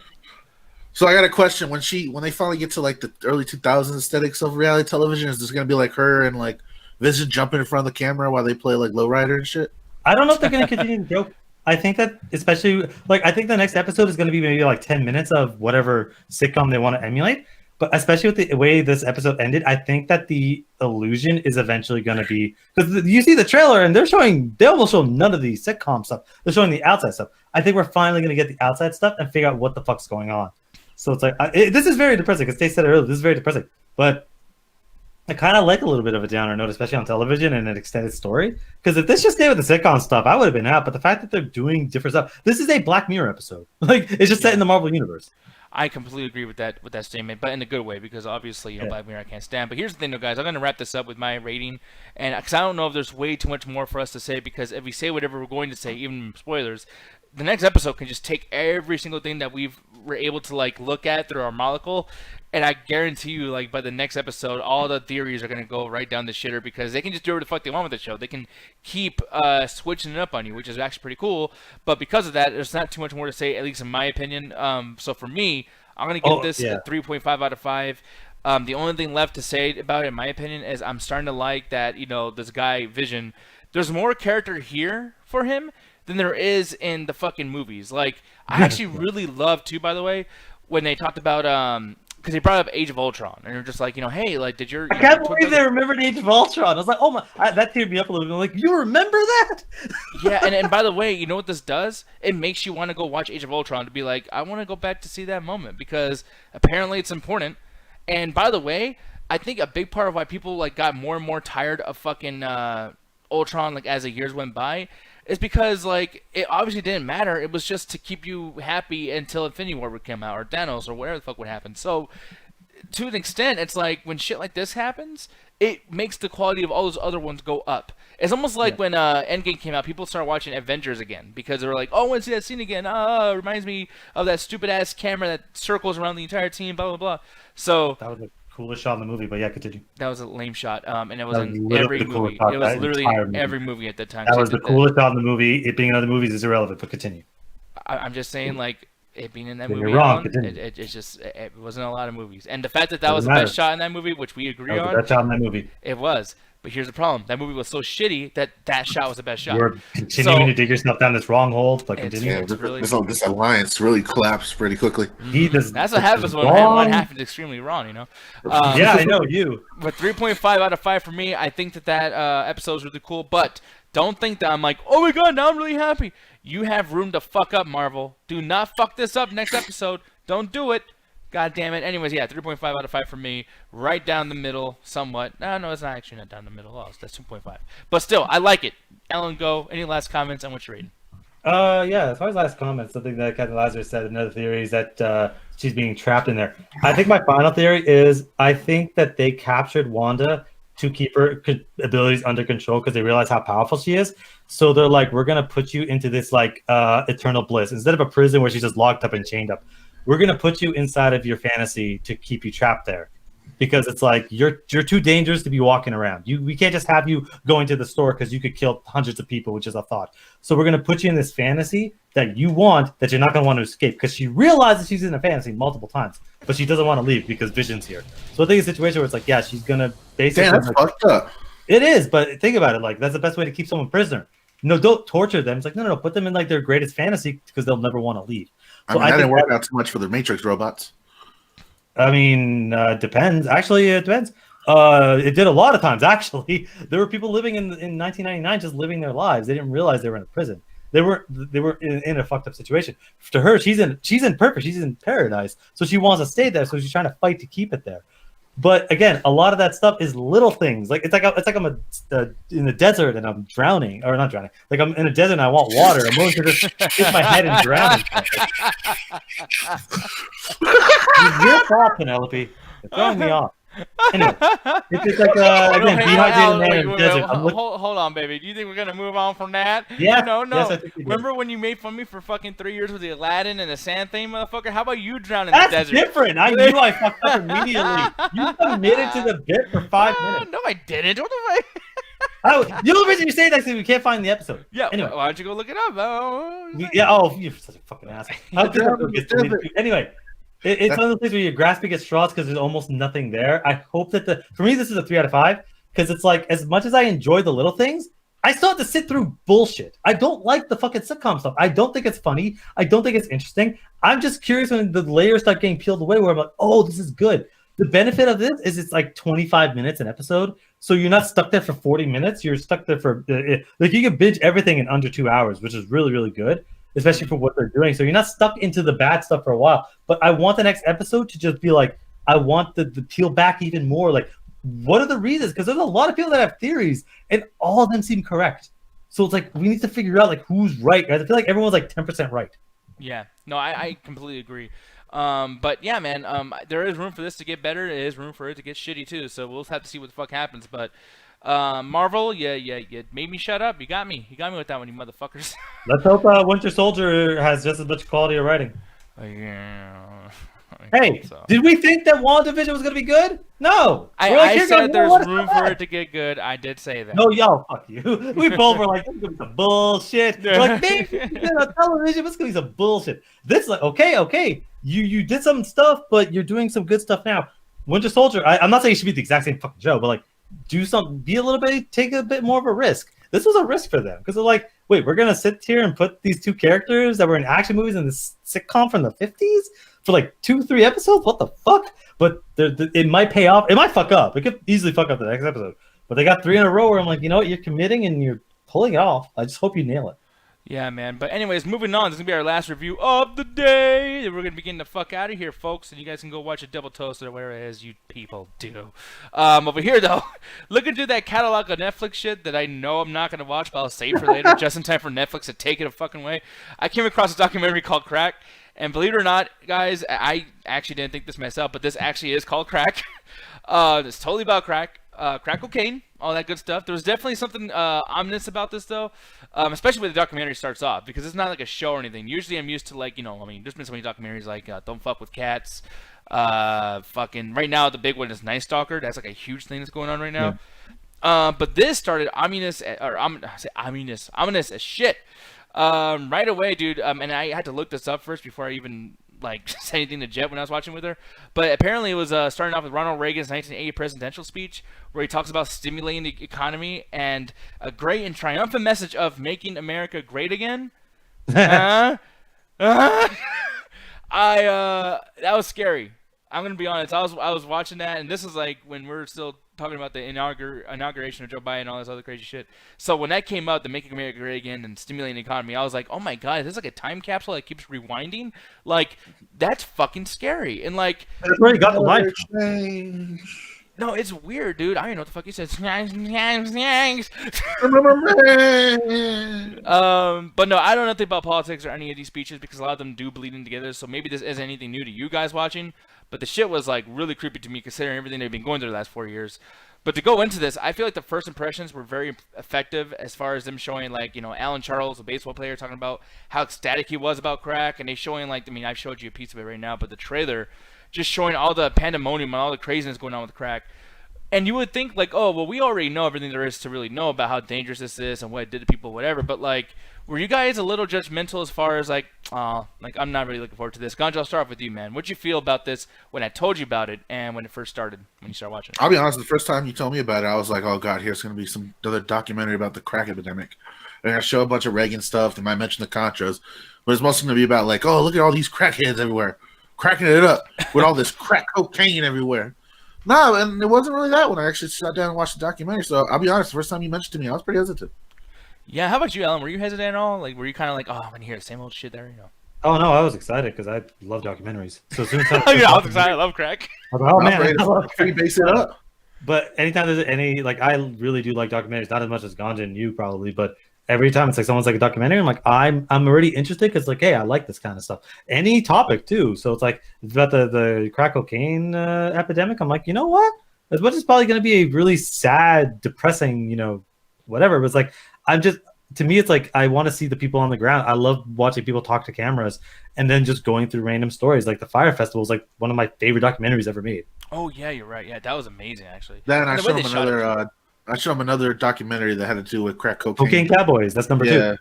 So I got a question. When they finally get to like the early 2000s aesthetics of reality television, is this gonna be like her and like Vision jumping in front of the camera while they play like Lowrider and shit? I don't know if they're going to continue the joke. I think that especially like I think the next episode is going to be maybe like 10 minutes of whatever sitcom they want to emulate. But especially with the way this episode ended, I think that the illusion is eventually going to be because you see the trailer and they almost show none of the sitcom stuff. They're showing the outside stuff. I think we're finally going to get the outside stuff and figure out what the fuck's going on. So it's like this is very depressing because they said it earlier. This is very depressing, but I kind of like a little bit of a downer note, especially on television and an extended story. Because if this just stayed with the sitcom stuff, I would have been out. But the fact that they're doing different stuff, this is a Black Mirror episode. Like it's just set in the Marvel universe. I completely agree with that statement, but in a good way because obviously Black Mirror I can't stand. But here's the thing, though, guys. I'm gonna wrap this up with my rating, and because I don't know if there's way too much more for us to say because if we say whatever we're going to say, even spoilers, the next episode can just take every single thing that we're able to like look at through our molecule. And I guarantee you, like, by the next episode, all the theories are going to go right down the shitter because they can just do whatever the fuck they want with the show. They can keep switching it up on you, which is actually pretty cool. But because of that, there's not too much more to say, at least in my opinion. So for me, I'm going to give this a 3.5 out of 5. The only thing left to say about it, in my opinion, is I'm starting to like that, this guy, Vision, there's more character here for him than there is in the fucking movies. Like, I actually really love, too, by the way, when they talked about... because they brought up Age of Ultron, and they're just like, hey, like, did your... I can't believe they remembered Age of Ultron. I was like, oh my... that teared me up a little bit. I'm like, you remember that? Yeah, and by the way, you know what this does? It makes you want to go watch Age of Ultron to be like, I want to go back to see that moment, because apparently it's important. And by the way, I think a big part of why people, like, got more and more tired of fucking Ultron, like, as the years went by, is because, like, it obviously didn't matter. It was just to keep you happy until Infinity War would come out, or Thanos, or whatever the fuck would happen. So, to an extent, it's like, when shit like this happens, it makes the quality of all those other ones go up. It's almost like when Endgame came out, people started watching Avengers again, because they were like, oh, I want to see that scene again. It reminds me of that stupid-ass camera that circles around the entire team, blah, blah, blah. So... That was the coolest shot in the movie, but yeah, continue. That was a lame shot, and it was in every movie. It was literally in every movie at the time. That was the coolest shot in the movie. It being in other movies is irrelevant, but continue. I'm just saying, like, it being in that movie you're wrong. It wasn't a lot of movies. And the fact that was the best shot in that movie, which we agree on. The best shot in that movie. It was. But here's the problem. That movie was so shitty that shot was the best shot. You're continuing to dig yourself down this wrong hole. But continue. Yeah, this alliance really collapsed pretty quickly. That's what happens when one half is extremely wrong, yeah, I know you. But 3.5 out of 5 for me. I think that episode is really cool. But don't think that I'm like, oh my god, now I'm really happy. You have room to fuck up, Marvel. Do not fuck this up next episode. Don't do it. God damn it. Anyways, yeah, 3.5 out of 5 for me. Right down the middle, somewhat. No, it's not actually not down the middle. Oh, that's 2.5. But still, I like it. Alan, go. Any last comments on what you're rating? Yeah, as far as last comments, something that Captain Lazarus said, another theory is that she's being trapped in there. I think my final theory is I think that they captured Wanda to keep her abilities under control because they realize how powerful she is. So they're like, we're going to put you into this, like, eternal bliss. Instead of a prison where she's just locked up and chained up. We're going to put you inside of your fantasy to keep you trapped there because it's like you're too dangerous to be walking around. We can't just have you going to the store because you could kill hundreds of people, which is a thought. So we're going to put you in this fantasy that you want that you're not going to want to escape because she realizes she's in a fantasy multiple times, but she doesn't want to leave because Vision's here. So I think it's a situation where it's like, yeah, she's going to basically... Damn, that's fucked up. It is, but think about it. Like, that's the best way to keep someone prisoner. No, don't torture them. It's like, no, put them in like their greatest fantasy because they'll never want to leave. So I mean, that didn't work out too much for the Matrix robots. I mean, depends. Actually, it depends. It did a lot of times, actually. There were people living in 1999 just living their lives. They didn't realize they were in a prison. They were in a fucked up situation. To her, she's in purpose. She's in paradise. So she wants to stay there. So she's trying to fight to keep it there. But again, a lot of that stuff is little things. Like it's like I'm in the desert and I'm drowning, or not drowning. Like I'm in a desert and I want water. I'm willing to just hit my head and drown. Your fault, Penelope. You're throwing me off. Anyway, it's just like again, dehydrated man in the desert. Hold on, baby. Do you think we're gonna move on from that? Yeah. No. Yes, I think we Remember when you made fun of me for fucking 3 years with the Aladdin and the sand thing, motherfucker? How about you drown in the desert? That's different. I knew I fucked up immediately. You committed to the bit for 5 minutes. No, I didn't. What the fuck? Oh, the only reason you say that is because we can't find the episode. Yeah. Anyway, why don't you go look it up? Yeah. Oh, you're such a fucking asshole. Anyway. It's one of those things where you're grasping at straws because there's almost nothing there. I hope that for me, this is a 3 out of 5 because it's like, as much as I enjoy the little things, I still have to sit through bullshit. I don't like the fucking sitcom stuff. I don't think it's funny. I don't think it's interesting. I'm just curious when the layers start getting peeled away where I'm like, oh, this is good. The benefit of this is it's like 25 minutes an episode. So you're not stuck there for 40 minutes. You're stuck there for, like, you can binge everything in under 2 hours, which is really, really good, especially for what they're doing. So you're not stuck into the bad stuff for a while. But I want the next episode to just be like, I want the peel back even more. Like, what are the reasons? Because there's a lot of people that have theories, and all of them seem correct. So it's like we need to figure out like who's right, guys. I feel like everyone's like 10% right. Yeah, no, I completely agree. But yeah, man, there is room for this to get better. There is room for it to get shitty too. So we'll have to see what the fuck happens. But Marvel, you made me shut up. You got me with that one, you motherfuckers. Let's hope Winter Soldier has just as much quality of writing. Yeah. Hey, did we think that WandaVision was gonna be good? No. I said there's room for it to get good. I did say that. No, y'all, fuck you. We both were like, this is gonna be some bullshit. We're like, maybe on television, it's gonna be some bullshit. This is like, okay. You did some stuff, but you're doing some good stuff now. Winter Soldier, I'm not saying it should be the exact same fucking show, but like, do something, be a little bit, take a bit more of a risk. This was a risk for them because they're like, wait, we're gonna sit here and put these two characters that were in action movies in this sitcom from the 50s for like 2-3 episodes? What the fuck? But it might pay off. It might fuck up. It could easily fuck up the next episode. But they got 3 in a row where I'm like, you know what? You're committing and you're pulling it off. I just hope you nail it. Yeah, man. But anyways, moving on. This is going to be our last review of the day. We're going to be getting the fuck out of here, folks. And you guys can go watch a Double Toasted or whatever it is you people do. Over here, though, looking through that catalog of Netflix shit that I know I'm not going to watch, but I'll save for later, just in time for Netflix to take it a fucking way. I came across a documentary called Crack. And believe it or not, guys, I actually didn't think this myself, but this actually is called Crack. It's totally about crack. Crack cocaine, all that good stuff. There was definitely something ominous about this, though, especially when the documentary starts off, because it's not like a show or anything. Usually I'm used to, like, there's been so many documentaries like Don't Fuck with Cats. Fucking right now, the big one is Night Stalker. That's like a huge thing that's going on right now. Yeah. But this started ominous as shit. Right away, dude. And I had to look this up first before I even say anything to Jet when I was watching with her. But apparently it was starting off with Ronald Reagan's 1980 presidential speech, where he talks about stimulating the economy and a great and triumphant message of making America great again. That was scary. I'm gonna be honest. I was watching that, and this is like when we're still talking about the inauguration of Joe Biden and all this other crazy shit. So when that came out, the Making America Great Again and stimulating the economy, I was like, oh my god, is this like a time capsule that keeps rewinding? Like, that's fucking scary. And like, that's where you got the life. No, it's weird, dude. I don't even know what the fuck he said. But no, I don't know nothing about politics or any of these speeches because a lot of them do bleed in together. So maybe this isn't anything new to you guys watching. But the shit was like really creepy to me considering everything they've been going through the last 4 years. But to go into this, I feel like the first impressions were very effective as far as them showing Alan Charles, a baseball player, talking about how ecstatic he was about crack, and they showing I've showed you a piece of it right now, but the trailer just showing all the pandemonium and all the craziness going on with crack. And you would think oh, well, we already know everything there is to really know about how dangerous this is and what it did to people, whatever. But were you guys a little judgmental as far as I'm not really looking forward to this? Ganjo, I'll start off with you, man. What'd you feel about this when I told you about it and when it first started, when you started watching it? I'll be honest, the first time you told me about it, I was like, oh god, here's going to be some other documentary about the crack epidemic. They're going to show a bunch of Reagan stuff. They might mention the Contras. But it's mostly going to be about oh, look at all these crackheads everywhere. Cracking it up with all this crack cocaine everywhere. No, and it wasn't really that when I actually sat down and watched the documentary. So I'll be honest, the first time you mentioned it to me, I was pretty hesitant. Yeah, how about you, Ellen? Were you hesitant at all? Were you kind of oh, I'm going to hear the same old shit there, Oh, no, I was excited because I love documentaries. So as soon as I was excited. I love crack. I was like, oh, man. I love free base it up. But anytime there's any, I really do like documentaries, not as much as Ganja and you probably, but every time it's someone's a documentary, I'm I'm already interested because hey, I like this kind of stuff. Any topic too. So it's it's about the crack cocaine epidemic. I'm like, you know what? As much as it's probably going to be a really sad, depressing, whatever. But it's to me, it's I want to see the people on the ground. I love watching people talk to cameras and then just going through random stories. The Fire Festival is one of my favorite documentaries ever made. Oh yeah, you're right. Yeah, that was amazing actually. Then I showed him another documentary that had to do with crack cocaine. Cocaine Cowboys. That's number 2.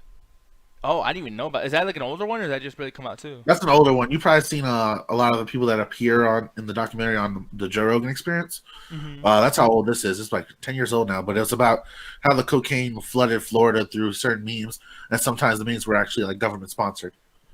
Oh, I didn't even know about. Is that like an older one, or did that just really come out too? That's an older one. You've probably seen a lot of the people that appear in the documentary on the Joe Rogan Experience. Mm-hmm. That's how old this is. It's like 10 years old now, but it's about how the cocaine flooded Florida through certain memes, and sometimes the memes were actually like government sponsored.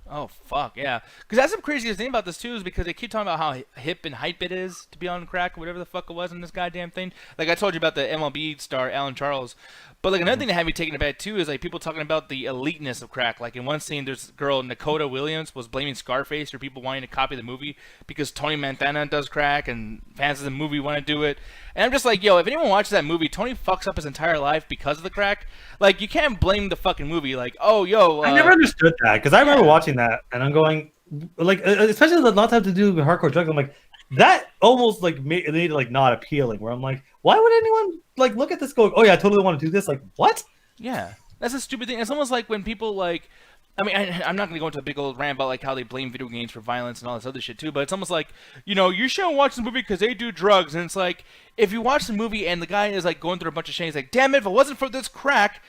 Oh fuck yeah! Because that's the craziest thing about this too is because they keep talking about how hip and hype it is to be on crack or whatever the fuck it was in this goddamn thing. Like I told you about the MLB star Alan Charles, but like another thing that had me taken aback too is like people talking about the eliteness of crack. Like in one scene, there's a girl Dakota Williams was blaming Scarface for people wanting to copy the movie because Tony Montana does crack and fans of the movie want to do it. And I'm just like, yo, if anyone watches that movie, Tony fucks up his entire life because of the crack. Like you can't blame the fucking movie. Like, oh yo, I never understood that because I remember watching that and I'm going like, especially the not have to do with hardcore drugs. I'm like, that almost like made it like not appealing. Where I'm like, why would anyone like look at this going, oh yeah, I totally want to do this? Like what? Yeah, that's a stupid thing. It's almost like when people like, I mean, I'm not going to go into a big old rant about like how they blame video games for violence and all this other shit too, but it's almost like, you know, you shouldn't watch the movie because they do drugs, and it's like, if you watch the movie and the guy is like going through a bunch of shit, he's like, damn it, if it wasn't for this crack,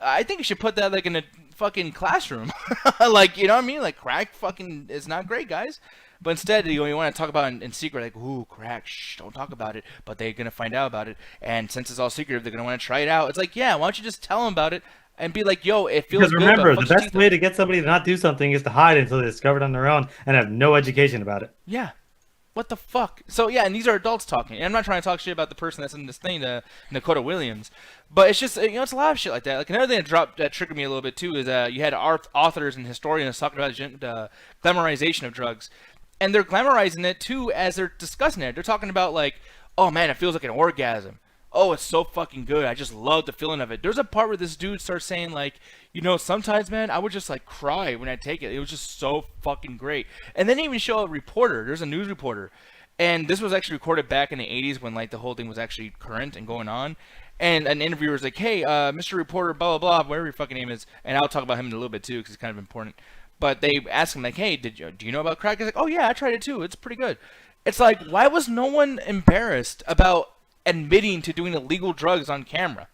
I think you should put that like in a fucking classroom. Like, you know what I mean? Like, crack fucking is not great, guys. But instead, you want to talk about it in secret, like, ooh, crack, shh, don't talk about it. But they're going to find out about it. And since it's all secretive, they're going to want to try it out. It's like, yeah, why don't you just tell them about it and be like, yo, it feels because good. Remember, the best way to get somebody to not do something is to hide until they discover it on their own and have no education about it. Yeah. What the fuck? So, yeah, and these are adults talking. And I'm not trying to talk shit about the person that's in this thing, Dakota Williams. But it's just, you know, it's a lot of shit like that. Like, another thing that triggered me a little bit, too, is you had authors and historians talking about the glamorization of drugs. And they're glamorizing it, too, as they're discussing it. They're talking about, like, oh, man, it feels like an orgasm. Oh, it's so fucking good. I just love the feeling of it. There's a part where this dude starts saying, like, you know, sometimes, man, I would just, like, cry when I take it. It was just so fucking great. And then they even show a reporter. There's a news reporter. And this was actually recorded back in the 80s when, like, the whole thing was actually current and going on. And an interviewer was like, hey, Mr. Reporter, blah, blah, blah, whatever your fucking name is. And I'll talk about him in a little bit, too, because it's kind of important. But they asked him, like, hey, do you know about crack? He's like, oh, yeah, I tried it, too. It's pretty good. It's like, why was no one embarrassed about admitting to doing illegal drugs on camera?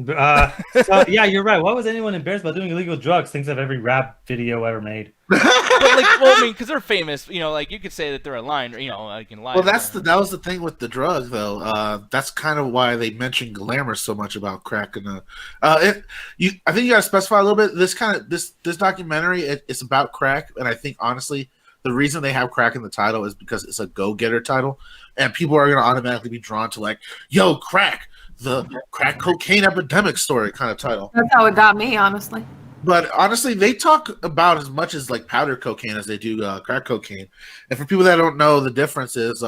So, yeah, you're right. Why was anyone embarrassed about doing illegal drugs? Thinks of every rap video ever made. But like, well, I mean, because they're famous, you know, like you could say that they're a line, you know, like in line. Well, that was the thing with the drug, though. That's kind of why they mentioned glamour so much about crack. And I think you got to specify a little bit. This documentary, it's about crack, and I think honestly, the reason they have crack in the title is because it's a go-getter title, and people are going to automatically be drawn to like, yo, crack, the crack cocaine epidemic story kind of title. That's how it got me, honestly. But honestly, they talk about as much as like powder cocaine as they do crack cocaine. And for people that don't know, the difference is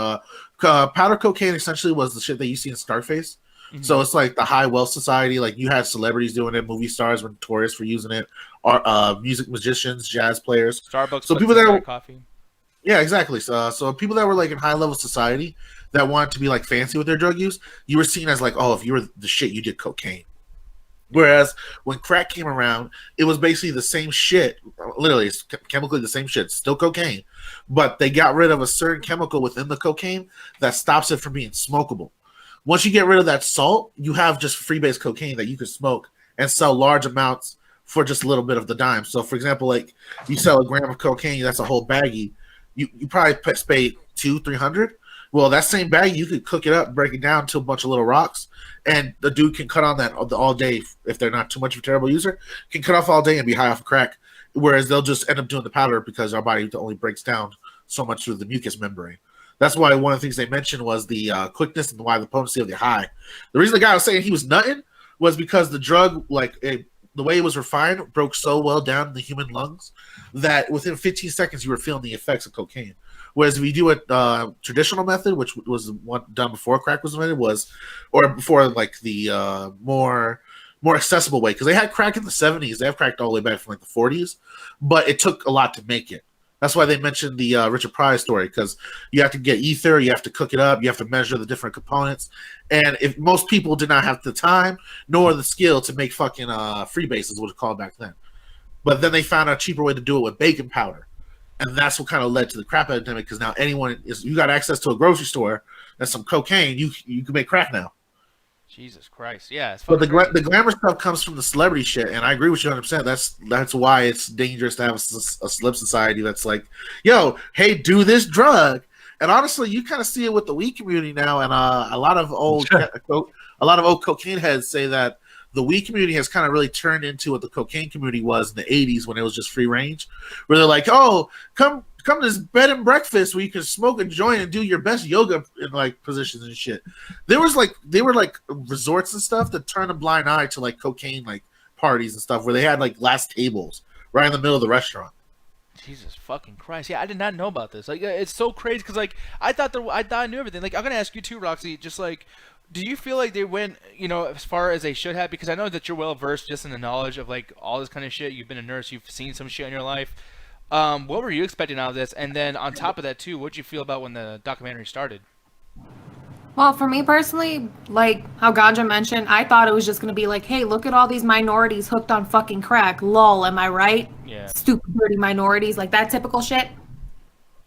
powder cocaine essentially was the shit that you see in Scarface. Mm-hmm. So it's like the high wealth society. Like you had celebrities doing it, movie stars were notorious for using it, music musicians, jazz players. Starbucks. So people that were coffee. Yeah, exactly. So people that were like in high level society that wanted to be like fancy with their drug use, you were seen as like, oh, if you were the shit, you did cocaine. Whereas when crack came around, it was basically the same shit. Literally, it's chemically the same shit. Still cocaine. But they got rid of a certain chemical within the cocaine that stops it from being smokable. Once you get rid of that salt, you have just freebase cocaine that you could smoke and sell large amounts for just a little bit of the dime. So, for example, like you sell a gram of cocaine, that's a whole baggie. You probably pay $200-$300. Well, that same bag, you could cook it up, break it down to a bunch of little rocks, and the dude can cut on that all day if they're not too much of a terrible user, can cut off all day and be high off of crack, whereas they'll just end up doing the powder because our body only breaks down so much through the mucous membrane. That's why one of the things they mentioned was the quickness and why the potency of the high. The reason the guy was saying he was nutting was because the drug, the way it was refined, broke so well down in the human lungs that within 15 seconds you were feeling the effects of cocaine. Whereas if you do a traditional method, which was what done before crack was invented, or before like the more accessible way, because they had crack in the 70s, they have cracked all the way back from like the 40s, but it took a lot to make it. That's why they mentioned the Richard Pryor story, because you have to get ether, you have to cook it up, you have to measure the different components, and if most people did not have the time nor the skill to make fucking freebases, what it's called back then, but then they found a cheaper way to do it with baking powder. And that's what kind of led to the crap epidemic, because now you got access to a grocery store and some cocaine, you can make crack now. Jesus Christ. Yeah, it's But fucking the glamour stuff comes from the celebrity shit, and I agree with you 100%. That's why it's dangerous to have a slip society that's like, yo, hey, do this drug. And honestly, you kind of see it with the weed community now, and a lot of old cocaine heads say that the weed community has kind of really turned into what the cocaine community was in the 80s when it was just free range, where they're like, oh, come to this bed and breakfast where you can smoke a joint and do your best yoga in like positions and shit. They were like resorts and stuff that turned a blind eye to like cocaine like parties and stuff where they had like glass tables right in the middle of the restaurant. Jesus fucking Christ. Yeah, I did not know about this. Like, it's so crazy because, like, I thought I knew everything. Like, I'm going to ask you too, Roxy, just like, do you feel like they went, as far as they should have? Because I know that you're well versed just in the knowledge of, like, all this kind of shit. You've been a nurse. You've seen some shit in your life. What were you expecting out of this? And then on top of that, too, what did you feel about when the documentary started? Well, for me personally, like how Ganja mentioned, I thought it was just going to be like, hey, look at all these minorities hooked on fucking crack. Lol, am I right? Yeah. Stupid, dirty minorities, like that typical shit.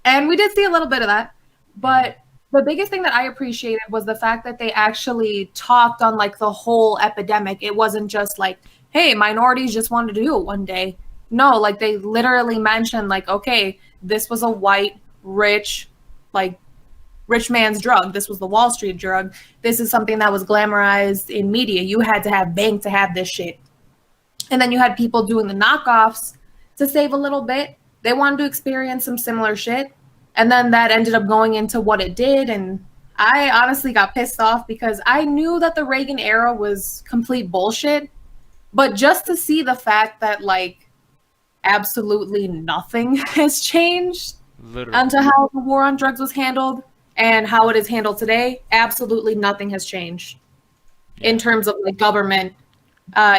And we did see a little bit of that. But the biggest thing that I appreciated was the fact that they actually talked on like the whole epidemic. It wasn't just like, hey, minorities just wanted to do it one day. No, like they literally mentioned like, okay, this was a white, rich man's drug. This was the Wall Street drug. This is something that was glamorized in media. You had to have bank to have this shit. And then you had people doing the knockoffs to save a little bit. They wanted to experience some similar shit. And then that ended up going into what it did. And I honestly got pissed off because I knew that the Reagan era was complete bullshit. But just to see the fact that like absolutely nothing has changed Literally. onto how the war on drugs was handled and how it is handled today, absolutely nothing has changed in terms of like government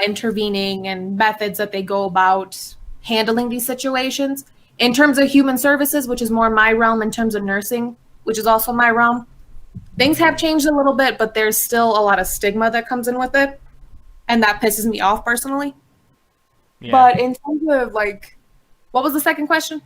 intervening and methods that they go about handling these situations. In terms of human services, which is more my realm, in terms of nursing, which is also my realm, things have changed a little bit, but there's still a lot of stigma that comes in with it. And that pisses me off personally. Yeah. But in terms of like, what was the second question?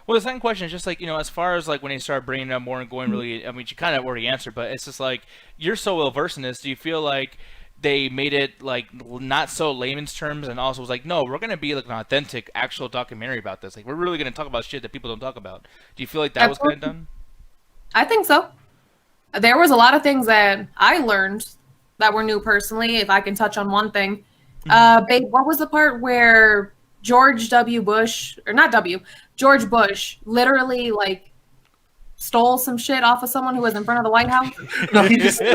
Well, the second question is just like, as far as like when you start bringing it up more and going really, I mean, you kind of already answered, but it's just like, you're so well versed in this. Do you feel like they made it like not so layman's terms and also was like, no, we're going to be like an authentic, actual documentary about this. Like, we're really going to talk about shit that people don't talk about. Do you feel like that was kind of done? I think so. There was a lot of things that I learned that were new personally, if I can touch on one thing. Babe, what was the part where George Bush literally like stole some shit off of someone who was in front of the White House? No, he just I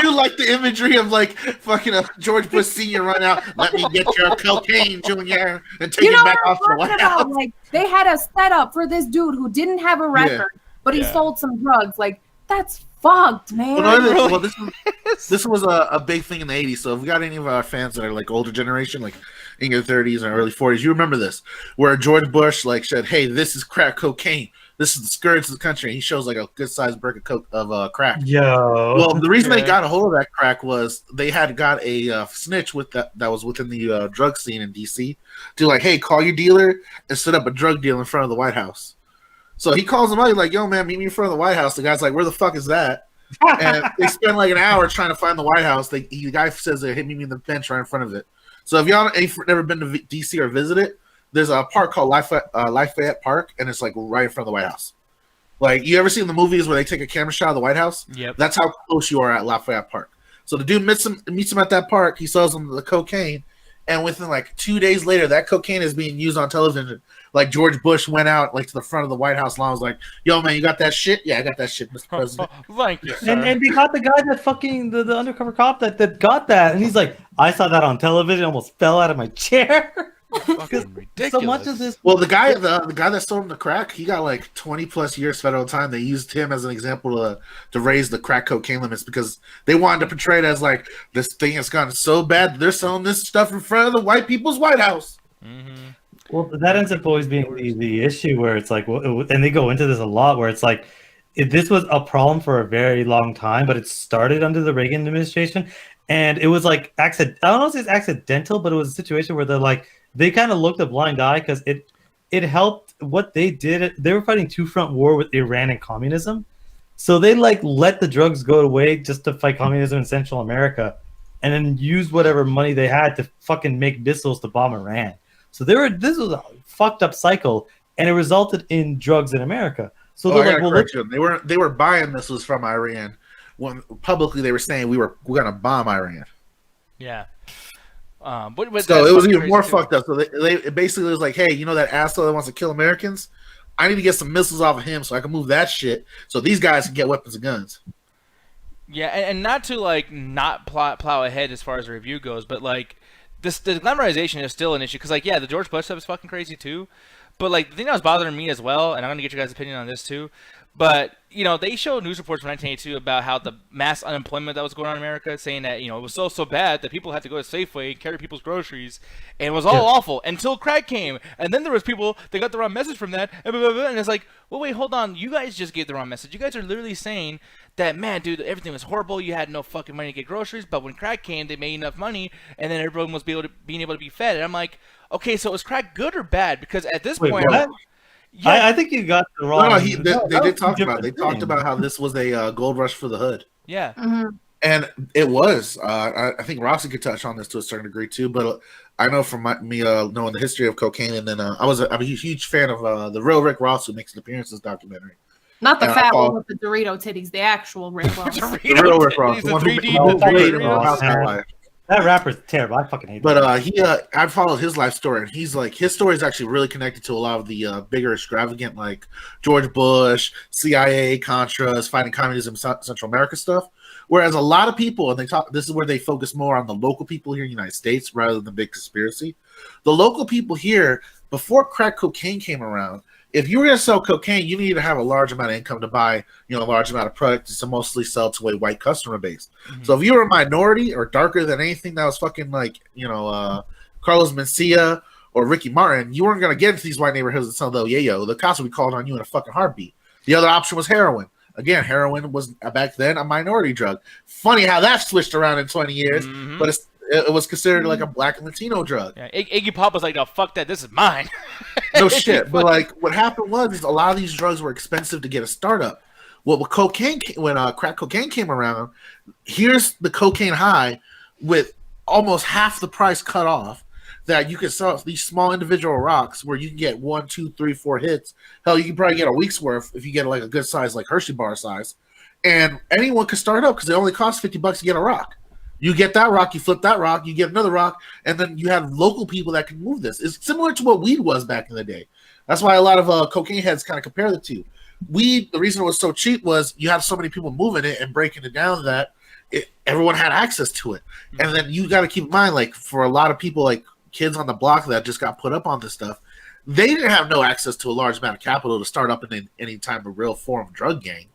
do like the imagery of like fucking George Bush Sr. run out, let me get your cocaine, Junior, and take it back off the White House. Like they had a setup for this dude who didn't have a record, but he sold some drugs. Like that's fucked, man. Well, this was a big thing in the 80s. So if we got any of our fans that are like older generation, like in your 30s or early 40s, you remember this, where George Bush like said, hey, this is crack cocaine. This is the scourge of the country. And he shows like a good sized brick of crack. Yo. Well, the reason they got a hold of that crack was they had got a snitch with that was within the drug scene in DC to like, hey, call your dealer and set up a drug deal in front of the White House. So he calls him out. He's like, yo, man, meet me in front of the White House. The guy's like, where the fuck is that? And they spend like an hour trying to find the White House. The guy says, hit me in the bench right in front of it. So if y'all ain't never been to DC or visit it, there's a park called Lafayette Park, and it's like right in front of the White House. Like, you ever seen the movies where they take a camera shot of the White House? Yep. That's how close you are at Lafayette Park. So the dude meets him at that park. He sells him the cocaine, and within like 2 days later, that cocaine is being used on television. Like George Bush went out like to the front of the White House lawn, was like, "Yo, man, you got that shit? Yeah, I got that shit, Mr. President." Thank you, sir. And they got the guy that fucking the undercover cop that got that, and he's like, "I saw that on television, almost fell out of my chair." Fucking ridiculous. So much of this. Well, the guy that sold him the crack, he got like 20 plus years federal time. They used him as an example to raise the crack cocaine limits because they wanted to portray it as like this thing has gotten so bad that they're selling this stuff in front of the white people's White House. Mm-hmm. Well, that ends up always being the issue where it's like, and they go into this a lot, where it's like, this was a problem for a very long time, but it started under the Reagan administration, and it was like I don't know if it's accidental, but it was a situation where they're like, they kind of looked a blind eye because it helped what they did. They were fighting two-front war with Iran and communism, So they like let the drugs go away just to fight communism in Central America, and then use whatever money they had to fucking make missiles to bomb Iran. So this was a fucked up cycle, and it resulted in drugs in America. So they're like, well, they were buying missiles from Iran when publicly they were saying we're gonna bomb Iran. Yeah. But so it was even more fucked up. So they basically was like, hey, you know that asshole that wants to kill Americans? I need to get some missiles off of him so I can move that shit so these guys can get weapons and guns. Yeah, and not to like not plow ahead as far as the review goes, but like the glamorization is still an issue because like yeah, the George Bush stuff is fucking crazy too, but like the thing that was bothering me as well, and I'm gonna get your guys' opinion on this too. But, you know, they showed news reports from 1982 about how the mass unemployment that was going on in America, saying that, you know, it was so bad that people had to go to Safeway and carry people's groceries, and it was all awful until crack came. And then there was people that got the wrong message from that, and, blah, blah, blah, and it's like, well, wait, hold on. You guys just gave the wrong message. You guys are literally saying that, man, dude, everything was horrible. You had no fucking money to get groceries, but when crack came, they made enough money, and then everyone was being able to be fed. And I'm like, okay, so is crack good or bad? Because at this point... What? Yeah. I think you got the wrong. No, they did talk about it. They talked about how this was a gold rush for the hood. Yeah, and it was. I think Roxy could touch on this to a certain degree too. But I know from me knowing the history of cocaine, and then I'm a huge fan of the real Rick Ross who makes an appearance in this documentary. Not the fat one with the Dorito titties, the actual Rick Ross. The real Rick Ross, the one who made it. That rapper's terrible. I fucking hate him. But I followed his life story, and he's like, his story is actually really connected to a lot of the bigger extravagant, like George Bush, CIA, Contras, fighting communism, Central America stuff. Whereas a lot of people, and this is where they focus more on the local people here in the United States rather than the big conspiracy. The local people here, before crack cocaine came around, if you were going to sell cocaine, you needed to have a large amount of income to buy, a large amount of product to mostly sell to a white customer base. Mm-hmm. So if you were a minority or darker than anything that was fucking like, Carlos Mencia or Ricky Martin, you weren't going to get into these white neighborhoods and sell the yayo. The cops would be called on you in a fucking heartbeat. The other option was heroin. Again, heroin was back then a minority drug. Funny how that switched around in 20 years, but it was considered like a black and Latino drug. Yeah, Iggy Pop was like, "No, fuck that. This is mine." No shit. But like, what happened was a lot of these drugs were expensive to get a startup. Well, when crack cocaine came around, here's the cocaine high with almost half the price cut off. That you can sell these small individual rocks where you can get 1, 2, 3, 4 hits. Hell, you can probably get a week's worth if you get like a good size, like Hershey bar size. And anyone can start up because it only costs $50 to get a rock. You get that rock, you flip that rock, you get another rock, and then you have local people that can move this. It's similar to what weed was back in the day. That's why a lot of cocaine heads kind of compare the two. Weed, the reason it was so cheap was you had so many people moving it and breaking it down that everyone had access to it. And then you got to keep in mind, like for a lot of people, like kids on the block that just got put up on this stuff, they didn't have no access to a large amount of capital to start up in any type of real form drug gang.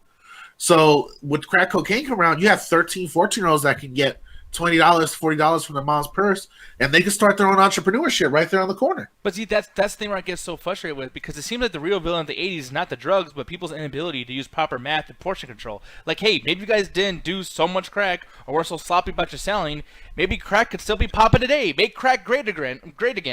So with crack cocaine come around, you have 13, 14-year-olds that can get $20, $40 from their mom's purse, and they can start their own entrepreneurship right there on the corner. But see, that's the thing where I get so frustrated with, because it seems like the real villain of the 80s is not the drugs, but people's inability to use proper math and portion control. Like, hey, maybe you guys didn't do so much crack, or were so sloppy about your selling. Maybe crack could still be popping today. Make crack great again.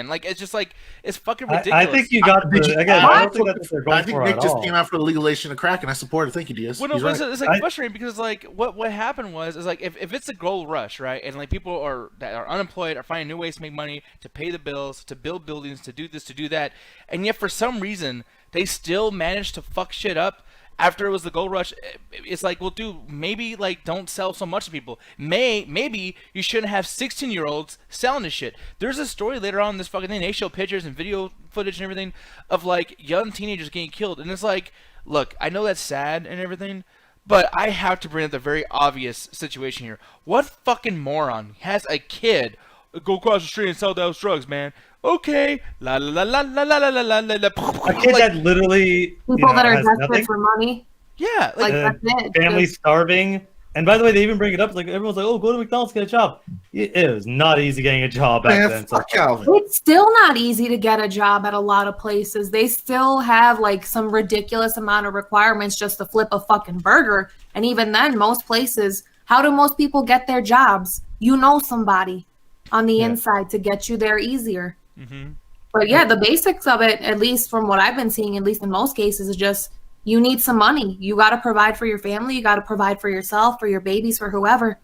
Like, it's just like, it's fucking ridiculous. I think you got I don't think that's what they're going for Nick at just all. came out for the legalization of crack, and I support it. Thank you, Diaz. Well, no, right. It's like frustrating because like what happened was like if it's a gold rush, right, and like people that are unemployed are finding new ways to make money, to pay the bills, to build buildings, to do this, to do that, and yet for some reason they still managed to fuck shit up. After it was the gold rush, it's like, well, dude, maybe like don't sell so much to people. Maybe you shouldn't have 16-year-olds selling this shit. There's a story later on in this fucking thing. They show pictures and video footage and everything of like young teenagers getting killed, and it's like, look, I know that's sad and everything, but I have to bring up the very obvious situation here. What fucking moron has a kid go across the street and sell those drugs, man? Okay, la la la la la la la la la. A kid that literally people that are desperate nothing. For money. Yeah, like that's it. Family starving. And by the way, they even bring it up. It's like everyone's like, "Oh, go to McDonald's, get a job." It was not easy getting a job back then. Fuck Calvin. It's still not easy to get a job at a lot of places. They still have like some ridiculous amount of requirements just to flip a fucking burger. And even then, most places, how do most people get their jobs? You know somebody on the inside to get you there easier. Mm-hmm. But yeah, the basics of it, at least from what I've been seeing, at least in most cases, is just you need some money. You got to provide for your family. You got to provide for yourself, for your babies, for whoever.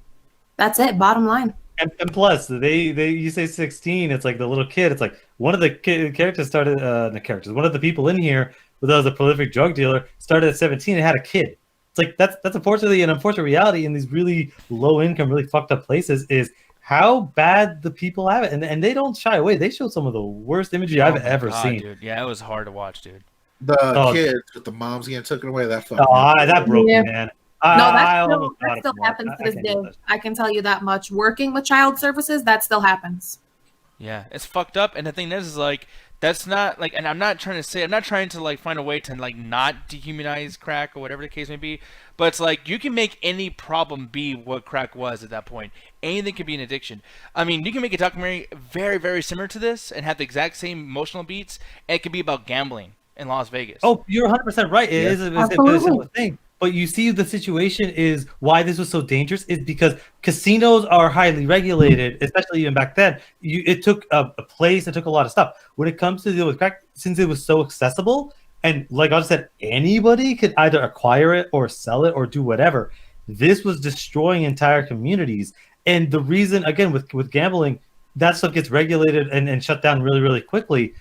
That's it. Bottom line. And plus, they you say 16, it's like the little kid. It's like one of the characters started one of the people in here who was a prolific drug dealer started at 17 and had a kid. It's like that's unfortunately an unfortunate reality in these really low income, really fucked up places is how bad the people have it, and they don't shy away. They show some of the worst imagery I've ever seen. Dude. Yeah, it was hard to watch, dude. The kids with the moms getting taken away. That fucking. That broke me, man. No, that still happens to this day. I can tell you that much. Working with child services, that still happens. Yeah, it's fucked up. And the thing is like, that's not like, and I'm not trying to like find a way to like not dehumanize crack or whatever the case may be. But it's like, you can make any problem be what crack was at that point. Anything can be an addiction. I mean, you can make a documentary very, very similar to this and have the exact same emotional beats. And it could be about gambling in Las Vegas. Oh, you're 100% right. It is a similar thing. But you see, the situation is why this was so dangerous is because casinos are highly regulated, especially even back then. It took a place, it took a lot of stuff. When it comes to deal with crack, since it was so accessible, and like I said, anybody could either acquire it or sell it or do whatever. This was destroying entire communities. And the reason, again, with gambling, that stuff gets regulated and shut down really, really quickly.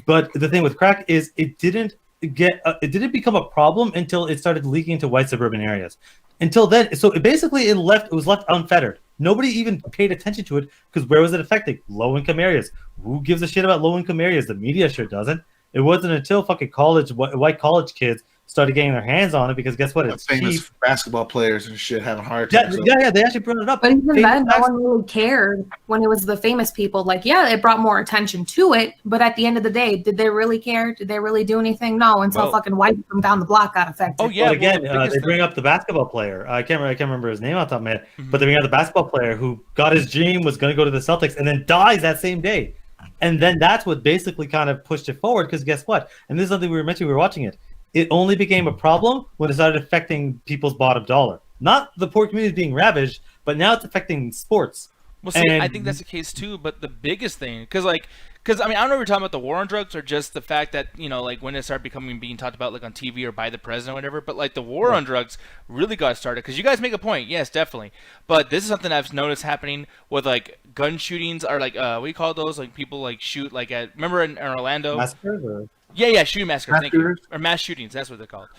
But the thing with crack is it didn't become a problem until it started leaking into white suburban areas. Until then, so it was left unfettered. Nobody even paid attention to it because where was it affecting? Low income areas. Who gives a shit about low income areas? The media sure doesn't. It wasn't until fucking white college kids started getting their hands on it because guess what? It's famous cheap. Basketball players and shit having heart attacks. Yeah, they actually brought it up. But even then, no one really cared when it was the famous people. Like, yeah, it brought more attention to it, but at the end of the day, did they really care? Did they really do anything? No, until fucking white from down the block got affected. Oh yeah. Well, again, they bring up the basketball player. I can't remember his name off the top of my head, but they bring up the basketball player who got his dream, was going to go to the Celtics, and then dies that same day. And then that's what basically kind of pushed it forward. Because guess what? And this is something we were mentioning. We were watching it. It only became a problem when it started affecting people's bottom dollar. Not the poor community being ravaged, but now it's affecting sports. Well, see, I think that's the case too. But the biggest thing, because I mean, I don't know if we're talking about the war on drugs or just the fact that, you know, like when it started being talked about like on TV or by the president or whatever. But like the war on drugs really got started because you guys make a point. Yes, definitely. But this is something I've noticed happening with like gun shootings or like what do you call those? Like people like shoot like at, remember in Orlando? Massacres or? Yeah, shooting massacres. Thank you. Or mass shootings. That's what they're called.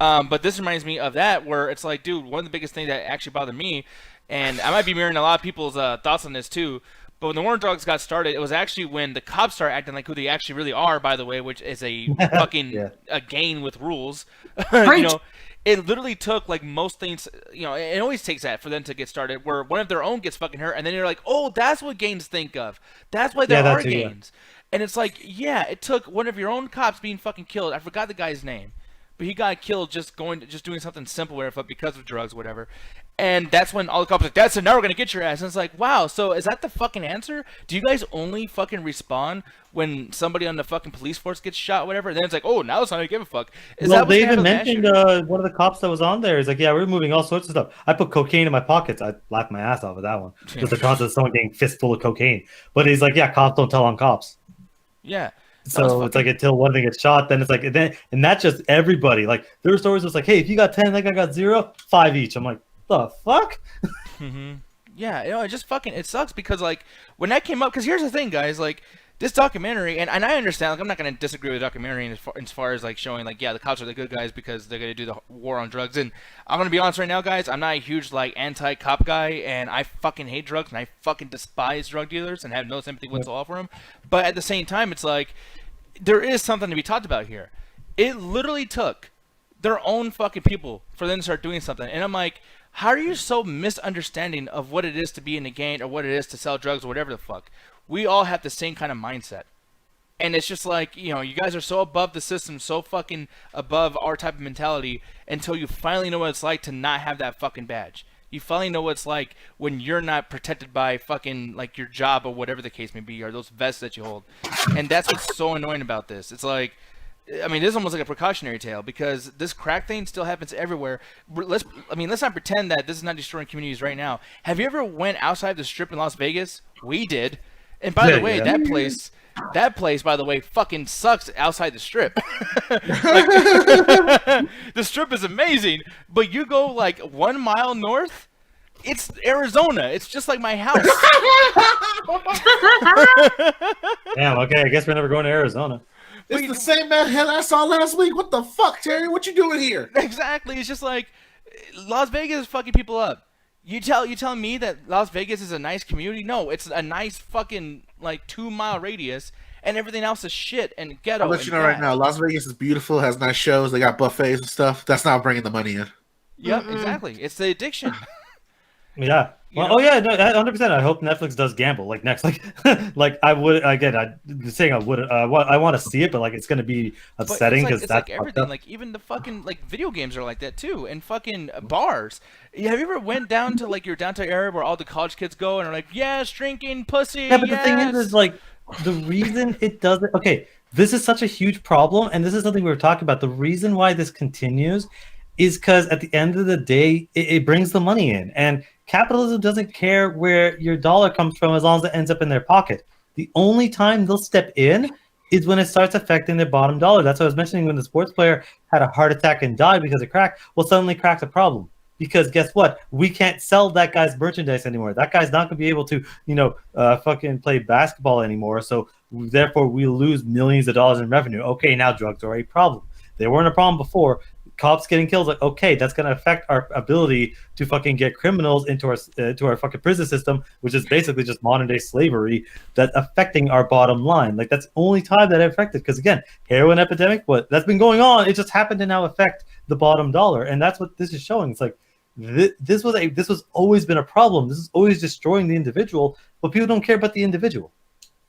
But this reminds me of that, where it's like, dude, one of the biggest things that actually bothered me, and I might be mirroring a lot of people's thoughts on this too. But when the war on drugs got started, it was actually when the cops started acting like who they actually really are. By the way, which is a fucking a game with rules. You know, it literally took like most things. You know, it always takes that for them to get started. Where one of their own gets fucking hurt, and then you're like, oh, that's what gangs think of. That's why there are gangs. And it's like, yeah, it took one of your own cops being fucking killed. I forgot the guy's name, but he got killed just doing something simple, whatever, because of drugs, whatever. And that's when all the cops are like, that's it, now we're gonna get your ass. And it's like, wow, so is that the fucking answer? Do you guys only fucking respond when somebody on the fucking police force gets shot, whatever? And then it's like, oh, now it's not gonna give a fuck. Well, they even mentioned one of the cops that was on there is like, yeah, we're moving all sorts of stuff. I put cocaine in my pockets. I laughed my ass off of that one. Just the concept of someone getting fistful of cocaine. But he's like, yeah, cops don't tell on cops. Yeah. So it's like until one thing gets shot, then it's like, and that's just everybody. Like there were stories that's like, hey, if you got 10, that guy got 0, 5 each. I'm like, the fuck? Yeah, you know, it just fucking, it sucks because like when that came up, because here's the thing, guys, like this documentary, and I understand, like I'm not going to disagree with the documentary as far as like showing like, yeah, the cops are the good guys because they're going to do the war on drugs. And I'm going to be honest right now, guys, I'm not a huge like anti-cop guy, and I fucking hate drugs and I fucking despise drug dealers and have no sympathy whatsoever for them. But at the same time, it's like there is something to be talked about here. It literally took their own fucking people for them to start doing something. And I'm like, how are you so misunderstanding of what it is to be in a gang or what it is to sell drugs or whatever the fuck? We all have the same kind of mindset. And it's just like, you know, you guys are so above the system, so fucking above our type of mentality until you finally know what it's like to not have that fucking badge. You finally know what it's like when you're not protected by fucking like your job or whatever the case may be, or those vests that you hold. And that's what's so annoying about this. It's like, I mean, this is almost like a precautionary tale because this crack thing still happens everywhere. Let's not pretend that this is not destroying communities right now. Have you ever went outside the strip in Las Vegas? We did. And by the way, that place, That place, by the way, fucking sucks outside the strip. Like, the strip is amazing, but you go like 1 mile north, it's Arizona. It's just like my house. Damn. Okay, I guess we're never going to Arizona. It's the same man hell I saw last week. What the fuck, Terry? What you doing here? Exactly. It's just like Las Vegas is fucking people up. You tell me that Las Vegas is a nice community? No, it's a nice fucking like 2 mile radius, and everything else is shit and ghetto. I'll let you know right now. Las Vegas is beautiful. Has nice shows. They got buffets and stuff. That's not bringing the money in. Yep, exactly. It's the addiction. Yeah. Well, oh yeah, no, 100%. I hope Netflix does gamble like next. Like I would again. I'm saying I would. I want to see it, but like it's gonna be upsetting because it's like everything. Like even the fucking like video games are like that too, and fucking bars. Have you ever went down to like your downtown area where all the college kids go and are like, yes, drinking, pussy. Yeah, but yes. the thing is like the reason it doesn't. Okay, this is such a huge problem, and this is something we were talking about. The reason why this continues is because at the end of the day, it brings the money in, and capitalism doesn't care where your dollar comes from as long as it ends up in their pocket. The only time they'll step in is when it starts affecting their bottom dollar. That's what I was mentioning when the sports player had a heart attack and died because of crack. Well, suddenly crack's a problem. Because guess what? We can't sell that guy's merchandise anymore. That guy's not going to be able to, fucking play basketball anymore. So therefore, we lose millions of dollars in revenue. Okay, now drugs are a problem. They weren't a problem before. Cops getting killed, like, okay, that's going to affect our ability to fucking get criminals into our fucking prison system, which is basically just modern day slavery that's affecting our bottom line. Like, that's the only time that it affected. Because again, heroin epidemic, that's been going on. It just happened to now affect the bottom dollar, and that's what this is showing. It's like this was always been a problem. This is always destroying the individual, but people don't care about the individual.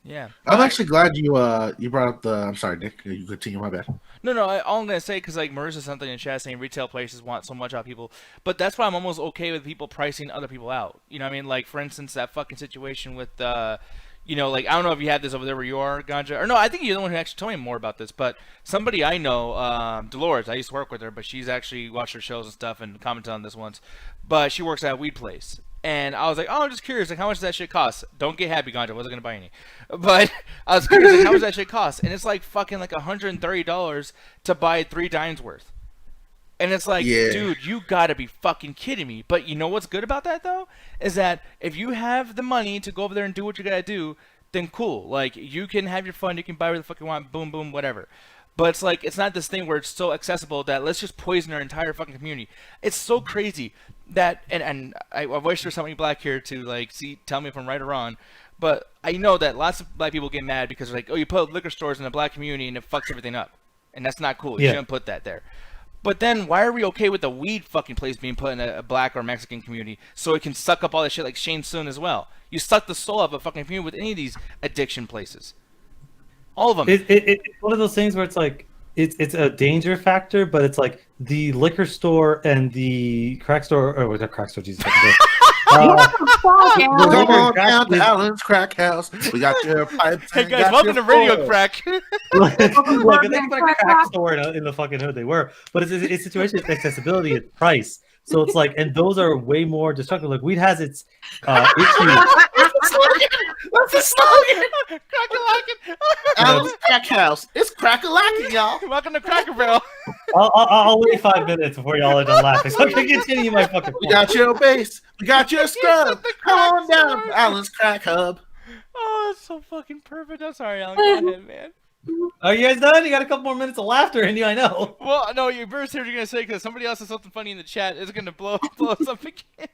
Yeah, I'm actually glad you brought up the. I'm sorry, Nick. You continue. My bad. No. All I'm gonna say, because like Marissa something in chat saying retail places want so much out of people, but that's why I'm almost okay with people pricing other people out. You know what I mean? Like for instance, that fucking situation with like I don't know if you had this over there where you are, Ganja, or no. I think you're the one who actually told me more about this. But somebody I know, Dolores, I used to work with her, but she's actually watched her shows and stuff and commented on this once. But she works at a weed place. And I was like, oh, I'm just curious, like, how much does that shit cost? Don't get happy, Ganja. I wasn't going to buy any. But I was curious, like, how much does that shit cost? And it's like fucking like $130 to buy 3 dimes worth. And it's like, dude, you got to be fucking kidding me. But you know what's good about that, though? Is that if you have the money to go over there and do what you got to do, then cool. Like, you can have your fun. You can buy whatever the fuck you want. Boom, boom, whatever. But it's like, it's not this thing where it's so accessible that let's just poison our entire fucking community. It's so crazy that, and I wish there's somebody black here to like tell me if I'm right or wrong, but I know that lots of black people get mad because they're like, oh, you put liquor stores in the black community and it fucks everything up. And that's not cool. You shouldn't put that there. But then why are we okay with the weed fucking place being put in a black or Mexican community so it can suck up all that shit like Shane Soon as well? You suck the soul out of a fucking community with any of these addiction places. All of them. It's one of those things where it's like it's a danger factor, but it's like the liquor store and the crack store, or the crack store, Jesus. Come on down to Alan's Crack House. We got your pipes. Hey guys, welcome to Radio Crack. Like it's like a crack store in the fucking hood. They were, but it's situation, it's accessibility, it's price. So it's like, and those are way more destructive. Like weed has its issues. What's the slogan? Crack-a-lackin'. Alan's Crack House. It's crack-a-lackin', y'all. Welcome to Cracker Barrel. I'll wait 5 minutes before y'all are done laughing. So I can continue my fucking point. We got your base. We got your scrub. Come on down to Alan's Crack Hub. Oh, that's so fucking perfect. I'm sorry, Alan. Go ahead, man. Are you guys done? You got a couple more minutes of laughter in you, I know. Well, no, you burst here. You're gonna say because somebody else has something funny in the chat. It's gonna blow us up again.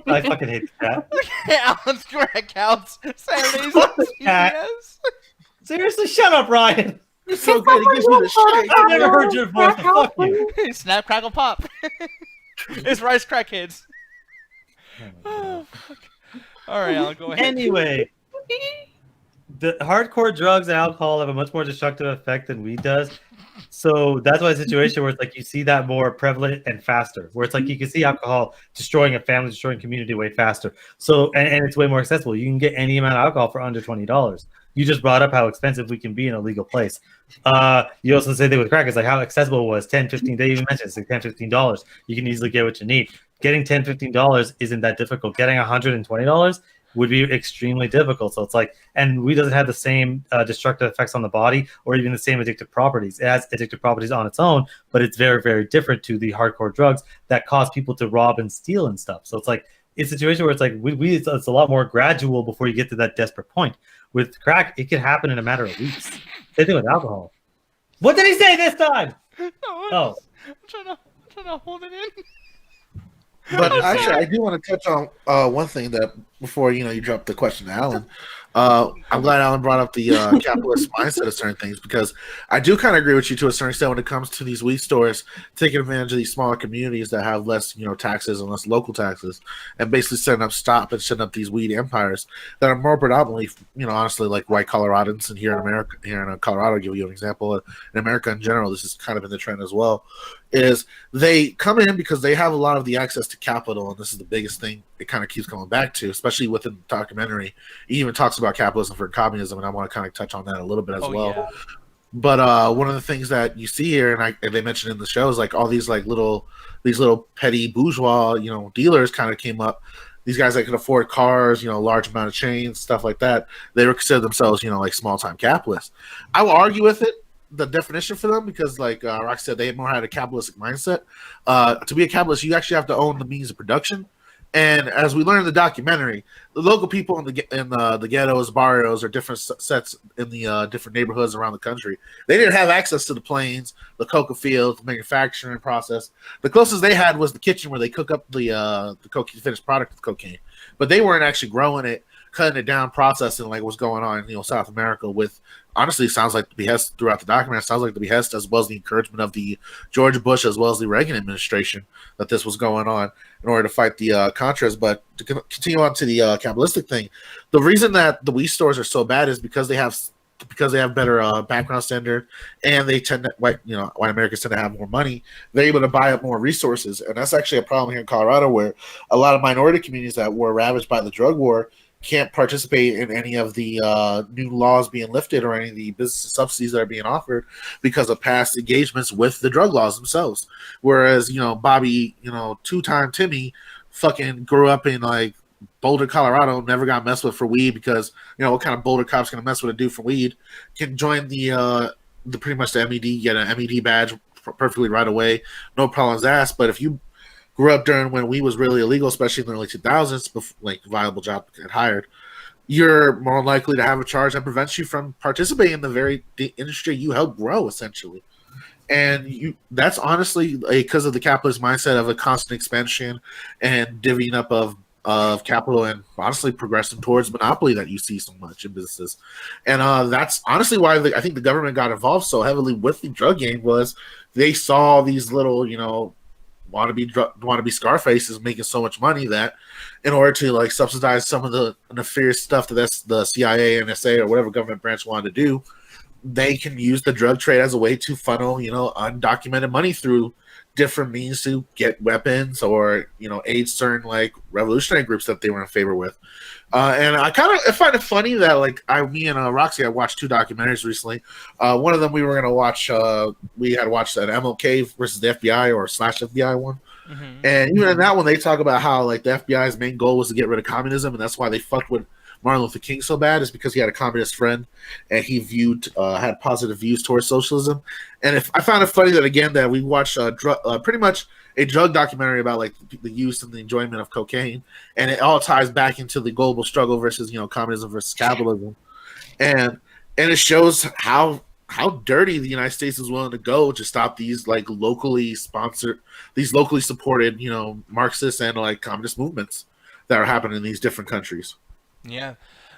I fucking hate the chat. Look at Alan's Crack House. Saturdays on CBS. Seriously, shut up, Ryan. You're so good. It gives me the shake. I've never heard your voice. Fuck you. Snap, crackle, pop. It's Rice Crackheads. Oh, fuck. All right, Alan, go ahead. Anyway, the hardcore drugs and alcohol have a much more destructive effect than weed does. So that's why a situation where it's like you see that more prevalent and faster, where it's like you can see alcohol destroying a family, destroying community way faster. So and it's way more accessible. You can get any amount of alcohol for under $20. You just brought up how expensive we can be in a legal place. You also say that with crack, it's like how accessible it was, $10, $15. They even mentioned it's like $10, $15. You can easily get what you need. Getting $10, $15 isn't that difficult. Getting $120 would be extremely difficult. So it's like, and weed doesn't have the same destructive effects on the body or even the same addictive properties. It has addictive properties on its own, but it's very, very different to the hardcore drugs that cause people to rob and steal and stuff. So it's like, it's a situation where it's like weed, it's a lot more gradual before you get to that desperate point. With crack, it can happen in a matter of weeks. Same thing with alcohol. What did he say this time? I'm trying to hold it in. But actually, I do want to touch on one thing that before you drop the question to Alan. I'm glad Alan brought up the capitalist mindset of certain things, because I do kind of agree with you to a certain extent when it comes to these weed stores taking advantage of these smaller communities that have less taxes and less local taxes, and basically setting up these weed empires that are more predominantly honestly like white Coloradans. And here in America, here in Colorado, I'll give you an example. In America in general, this is kind of in the trend as well. Is they come in because they have a lot of the access to capital, and this is the biggest thing it kind of keeps coming back to, especially within the documentary. He even talks about capitalism for communism, and I want to kind of touch on that a little bit as well. Yeah. But one of the things that you see here, and they mentioned in the show, is like all these like these little petty bourgeois dealers kind of came up. These guys that could afford cars, large amount of chains, stuff like that. They would consider themselves like small time capitalists. I will argue with it, the definition for them, because like Rock said, they more had a capitalistic mindset. To be a capitalist, you actually have to own the means of production. And as we learned in the documentary, the local people in the ghettos, barrios, or different sets in the different neighborhoods around the country, they didn't have access to the plains, the coca fields, the manufacturing process. The closest they had was the kitchen where they cook up the finished product of cocaine. But they weren't actually growing it, cutting it down, processing like what's going on in South America with. Honestly, it sounds like the behest throughout the document. It sounds like the behest as well as the encouragement of the George Bush as well as the Reagan administration that this was going on in order to fight the Contras. But to continue on to the capitalistic thing, the reason that the weed stores are so bad is because they have better background standard, and they tend to white Americans tend to have more money. They're able to buy up more resources, and that's actually a problem here in Colorado, where a lot of minority communities that were ravaged by the drug war can't participate in any of the new laws being lifted or any of the business subsidies that are being offered because of past engagements with the drug laws themselves. Whereas, Bobby, two-time Timmy fucking grew up in like Boulder, Colorado, never got messed with for weed because, what kind of Boulder cop's gonna mess with a dude for weed? Can join the pretty much the MED, get an MED badge perfectly right away, no problems asked. But if you grew up during when weed was really illegal, especially in the early 2000s, before, like viable job to get hired, you're more likely to have a charge that prevents you from participating in the very industry you helped grow, essentially. And that's honestly because of the capitalist mindset of a constant expansion and divvying up of capital, and honestly progressing towards monopoly that you see so much in businesses. And that's honestly why I think the government got involved so heavily with the drug game, was they saw these little, wannabe Scarfaces making so much money that in order to like subsidize some of the nefarious stuff that the CIA, NSA, or whatever government branch wanted to do, they can use the drug trade as a way to funnel, undocumented money through different means to get weapons or, aid certain like revolutionary groups that they were in favor with. And I find it funny that like me and Roxy, I watched two documentaries recently. One of them we were going to watch, we had watched an MLK versus the FBI or / FBI one. Mm-hmm. And even in that one, they talk about how like the FBI's main goal was to get rid of communism. And that's why they fucked with Martin Luther King so bad, is because he had a communist friend and he had positive views towards socialism. And I found it funny that again that we watched pretty much a drug documentary about like the use and the enjoyment of cocaine, and it all ties back into the global struggle versus communism versus capitalism, and it shows how dirty the United States is willing to go to stop these like locally supported Marxist and like communist movements that are happening in these different countries. Yeah.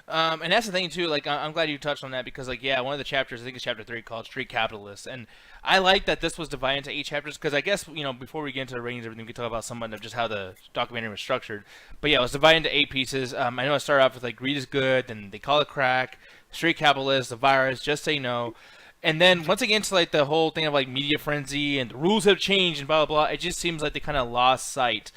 And that's the thing too, like I'm glad you touched on that, because like one of the chapters, I think it's chapter 3, called Street Capitalists, and I like that this was divided into 8 chapters, because I guess before we get into the ratings and everything, we can talk about somewhat of just how the documentary was structured. But it was divided into 8 pieces. I know it started off with like greed is good, then they call it crack, street capitalists, the virus, just say no. And then once again to like the whole thing of like media frenzy and the rules have changed and blah blah blah, it just seems like they kind of lost sight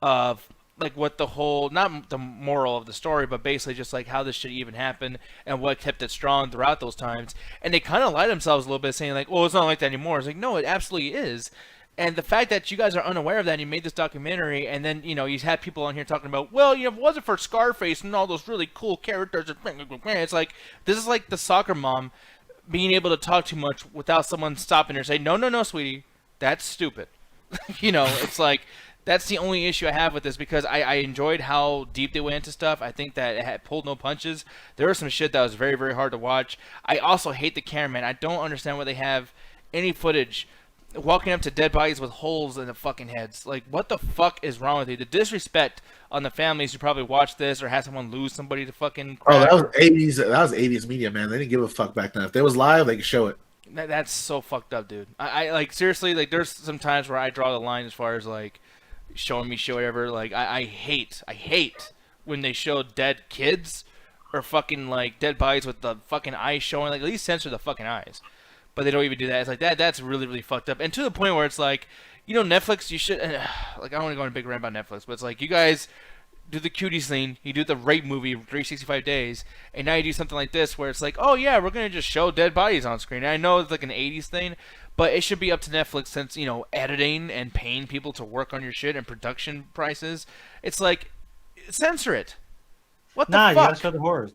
of like what the whole, not the moral of the story, but basically just like how this shit even happened and what kept it strong throughout those times. And they kind of lied themselves a little bit, saying like, well, it's not like that anymore. It's like, no, it absolutely is. And the fact that you guys are unaware of that, and you made this documentary, and then you had people on here talking about, well, if it wasn't for Scarface and all those really cool characters, it's like this is like the soccer mom being able to talk too much without someone stopping her and say, no, sweetie, that's stupid. It's like that's the only issue I have with this, because I enjoyed how deep they went into stuff. I think that it had pulled no punches. There was some shit that was very, very hard to watch. I also hate the cameraman. I don't understand why they have any footage walking up to dead bodies with holes in the fucking heads. Like, what the fuck is wrong with you? The disrespect on the families who probably watched this or had someone lose somebody to fucking crack. Oh, that was 80s. That was 80s media, man. They didn't give a fuck back then. If they was live, they could show it. That's so fucked up, dude. I like, seriously, like, there's some times where I draw the line as far as like showing me shit, whatever. Like, I hate when they show dead kids or fucking like dead bodies with the fucking eyes showing. Like, at least censor the fucking eyes. But they don't even do that. It's like that's really, really fucked up. And to the point where it's like, Netflix, you should like, I don't want to go on a big rant about Netflix, but it's like, you guys do the cuties thing, you do the rape movie 365 days, and now you do something like this where it's like, oh yeah, we're gonna just show dead bodies on screen. And I know it's like an 80s thing, but it should be up to Netflix, since editing and paying people to work on your shit and production prices. It's like, censor it. What the fuck? You gotta show the horrors.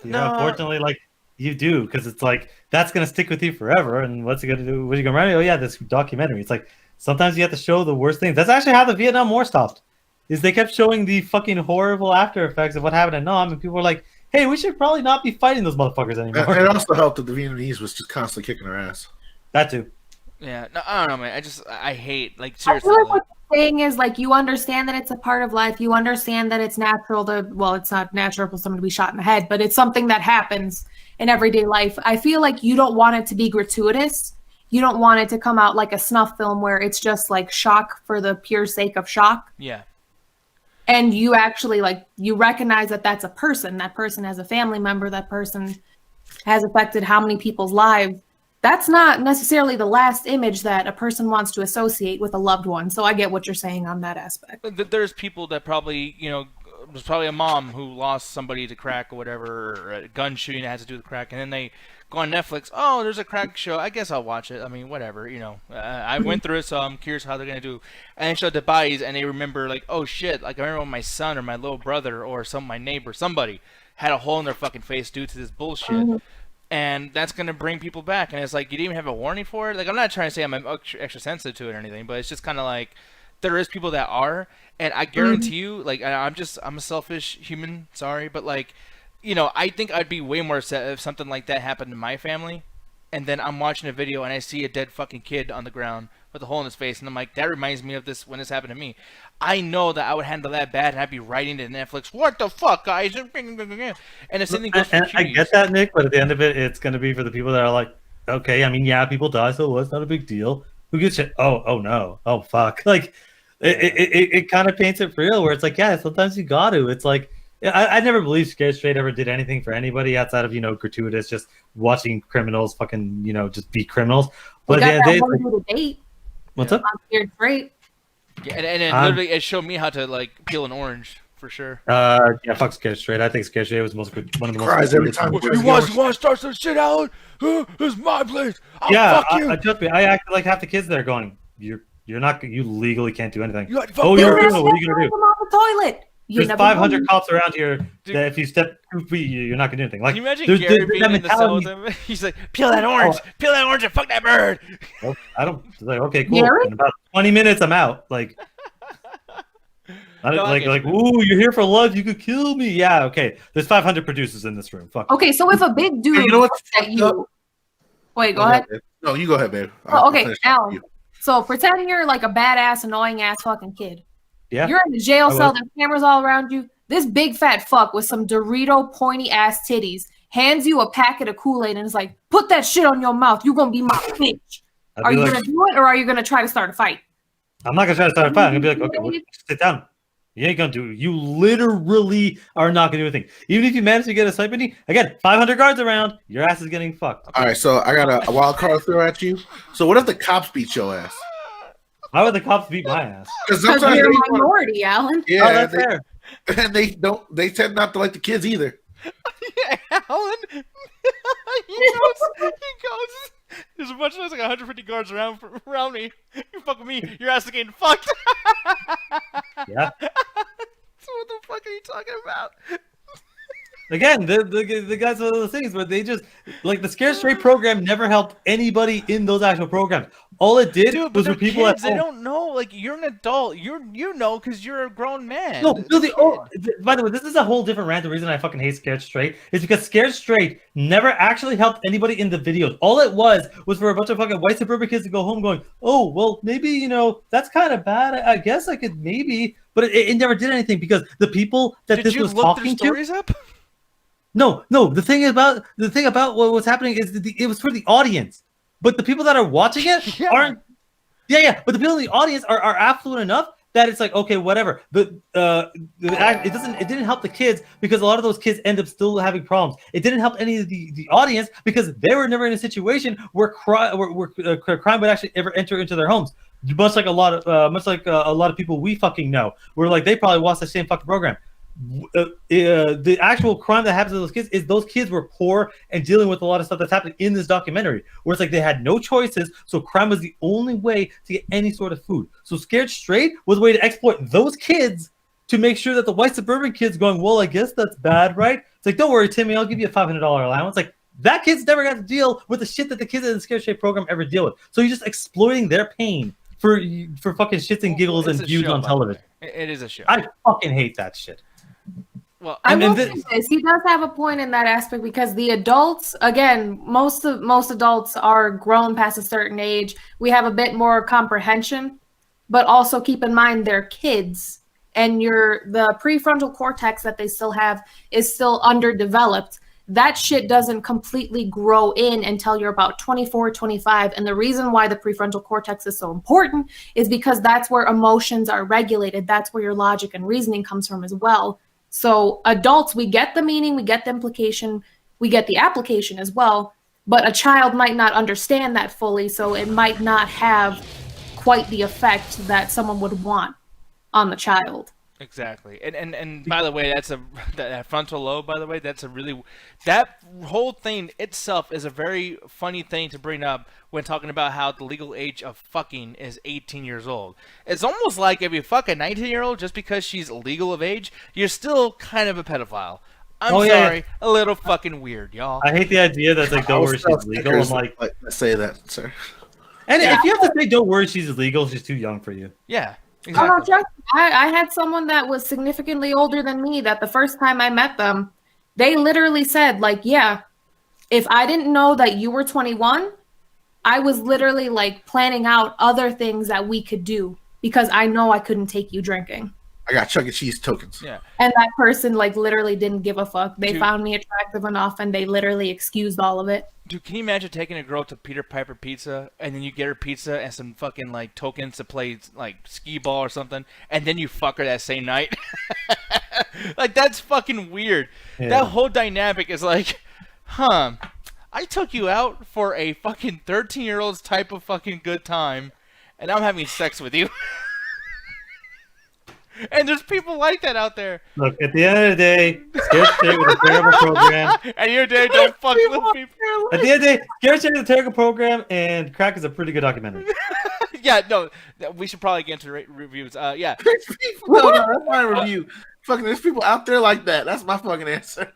Unfortunately, like, you do, because it's like, that's gonna stick with you forever. And what's it gonna do? What are you gonna write? Oh yeah, this documentary. It's like, sometimes you have to show the worst things. That's actually how the Vietnam War stopped. Is they kept showing the fucking horrible after effects of what happened in Nam, and people were like, hey, we should probably not be fighting those motherfuckers anymore. And it also helped that the Vietnamese was just constantly kicking our ass. That too. Yeah, no, I don't know, man. I hate, like, seriously. I feel like what you're saying is, like, you understand that it's a part of life. You understand that it's natural to, well, it's not natural for someone to be shot in the head, but it's something that happens in everyday life. I feel like you don't want it to be gratuitous. You don't want it to come out like a snuff film where it's just like shock for the pure sake of shock. Yeah. And you actually, like, you recognize that that's a person. That person has a family member. That person has affected how many people's lives. That's not necessarily the last image that a person wants to associate with a loved one. So I get what you're saying on that aspect. There's people that probably, there's probably a mom who lost somebody to crack or whatever, or a gun shooting that has to do with crack, and then they go on Netflix. Oh, there's a crack show. I guess I'll watch it. I mean, whatever, I went through it, so I'm curious how they're gonna do. And they show the bodies, and they remember, like, oh shit, like, I remember when my son or my little brother or my neighbor, somebody had a hole in their fucking face due to this bullshit. Mm-hmm. And that's going to bring people back. And it's like, you didn't even have a warning for it? Like, I'm not trying to say I'm extra sensitive to it or anything, but it's just kind of like, there is people that are. And I guarantee you, like, I'm a selfish human, sorry, but, like, I think I'd be way more upset if something like that happened to my family. And then I'm watching a video and I see a dead fucking kid on the ground with a hole in his face. And I'm like, that reminds me of this when this happened to me. I know that I would handle that bad, and I'd be writing to Netflix, what the fuck, guys? And the same thing goes for I get that, Nick, but at the end of it, it's going to be for the people that are like, okay, I mean, yeah, people die, so it's not a big deal. Who gives shit? Oh no. Oh, fuck. Like, it kind of paints it for real, where it's like, yeah, sometimes you got to. It's like, I never believed Scared Straight ever did anything for anybody outside of, gratuitous, just watching criminals fucking, just be criminals. But at the end of the day, debate. What's up? On Scared Straight. Yeah, and it literally, it showed me how to, like, peel an orange, for sure. Yeah, fuck Scared Straight. I think Scared Straight was one of the most... Cries every time. You want to start some shit out? This is my place. Fuck you. Trust me, I acted like half the kids there going, you legally can't do anything. You're a criminal. What are you going to do? On the toilet. There's 500 cops around here that if you step 2 feet, you're not going to do anything. Like, can you imagine Gary being in the cell with him? He's like, peel that orange and fuck that bird. Well, I don't, like, okay, cool. In about 20 minutes, I'm out. Like, ooh, you're here for love. You could kill me. Yeah, okay. There's 500 producers in this room. Fuck. Okay, so if a big dude Wait, go ahead. No, you go ahead, babe. Okay, Alan. So pretend you're like a badass, annoying ass fucking kid. Yeah. You're in the jail cell, there's cameras all around you. This big fat fuck with some Dorito pointy ass titties hands you a packet of Kool-Aid and is like, put that shit on your mouth. You're going to be my bitch. Are you going to do it, or are you going to try to start a fight? I'm not going to try to start a fight. I'm going to be like, okay, sit down. You ain't going to do it. You literally are not going to do anything. Even if you manage to get a sniper, again, 500 guards around, your ass is getting fucked. All right, so I got a wild card throw at you. So what if the cops beat your ass? Why would the cops beat my ass? Because you're a minority, Alan. Yeah, that's fair. And they tend not to like the kids either. Yeah, Alan. he goes, There's a bunch of like 150 guards around me. You fuck with me, your ass is getting fucked. Yeah. So what the fuck are you talking about? Again, the guys one of those things where they just like the Scared Straight program never helped anybody in those actual programs. All it did Dude, but was they're for people kids. at They home. don't know. Like you're an adult. You know because you're a grown man. No, by the way, this is a whole different rant. The reason I fucking hate Scared Straight is because Scared Straight never actually helped anybody in the videos. All it was for a bunch of fucking white suburban kids to go home going, oh, well, maybe, that's kind of bad. I guess I could maybe. But it never did anything because the people that Did this you was look talking their stories to. up? No. The thing about what was happening is that it was for the audience. But the people that are watching it Yeah. aren't. Yeah. But the people in the audience are affluent enough that it's like, okay, whatever. It didn't help the kids because a lot of those kids end up still having problems. It didn't help any of the audience because they were never in a situation where crime would actually ever enter into their homes. Much like a lot of people we fucking know, where like they probably watch the same fucking program. The actual crime that happens to those kids is those kids were poor and dealing with a lot of stuff that's happening in this documentary, where it's like they had no choices, so crime was the only way to get any sort of food. So Scared Straight was a way to exploit those kids to make sure that the white suburban kids going, well, I guess that's bad, right? It's like, don't worry, Timmy, I'll give you a $500 allowance. Like that kid's never got to deal with the shit that the kids in the Scared Straight program ever deal with. So you're just exploiting their pain for fucking shits and giggles and views on television. It is a show. I fucking hate that shit. Well, I will say this. He does have a point in that aspect because the adults, again, most adults are grown past a certain age. We have a bit more comprehension, but also keep in mind they're kids, and the prefrontal cortex that they still have is still underdeveloped. That shit doesn't completely grow in until you're about 24, 25. And the reason why the prefrontal cortex is so important is because that's where emotions are regulated. That's where your logic and reasoning comes from as well. So adults, we get the meaning, we get the implication, we get the application as well, but a child might not understand that fully, so it might not have quite the effect that someone would want on the child. Exactly, and by the way, that frontal lobe. By the way, that whole thing itself is a very funny thing to bring up when talking about how the legal age of fucking is 18 years old. It's almost like if you fuck a 19-year-old just because she's legal of age, you're still kind of a pedophile. I'm sorry, a little fucking weird, y'all. I hate the idea that like don't worry, she's legal. I'm like, say that, sir. And if you have to say don't worry, she's illegal, she's too young for you. Yeah. Exactly. Oh, no, I had someone that was significantly older than me that the first time I met them, they literally said, like, yeah, if I didn't know that you were 21, I was literally like planning out other things that we could do because I know I couldn't take you drinking. I got Chuck E. Cheese tokens. Yeah. And that person like literally didn't give a fuck. They found me attractive enough and they literally excused all of it. Dude, can you imagine taking a girl to Peter Piper Pizza and then you get her pizza and some fucking like tokens to play like skee ball or something, and then you fuck her that same night? Like that's fucking weird. Yeah. That whole dynamic is like, I took you out for a fucking 13-year-old's type of fucking good time, and I'm having sex with you. And there's people like that out there. Look, at the end of the day, Scared Straight was a terrible program. And your day don't fuck with people. At the end of the day, Scared Straight is a terrible program, and Crack is a pretty good documentary. Yeah, no, we should probably get into reviews. Yeah. No, that's my review. Fucking, there's people out there like that. That's my fucking answer.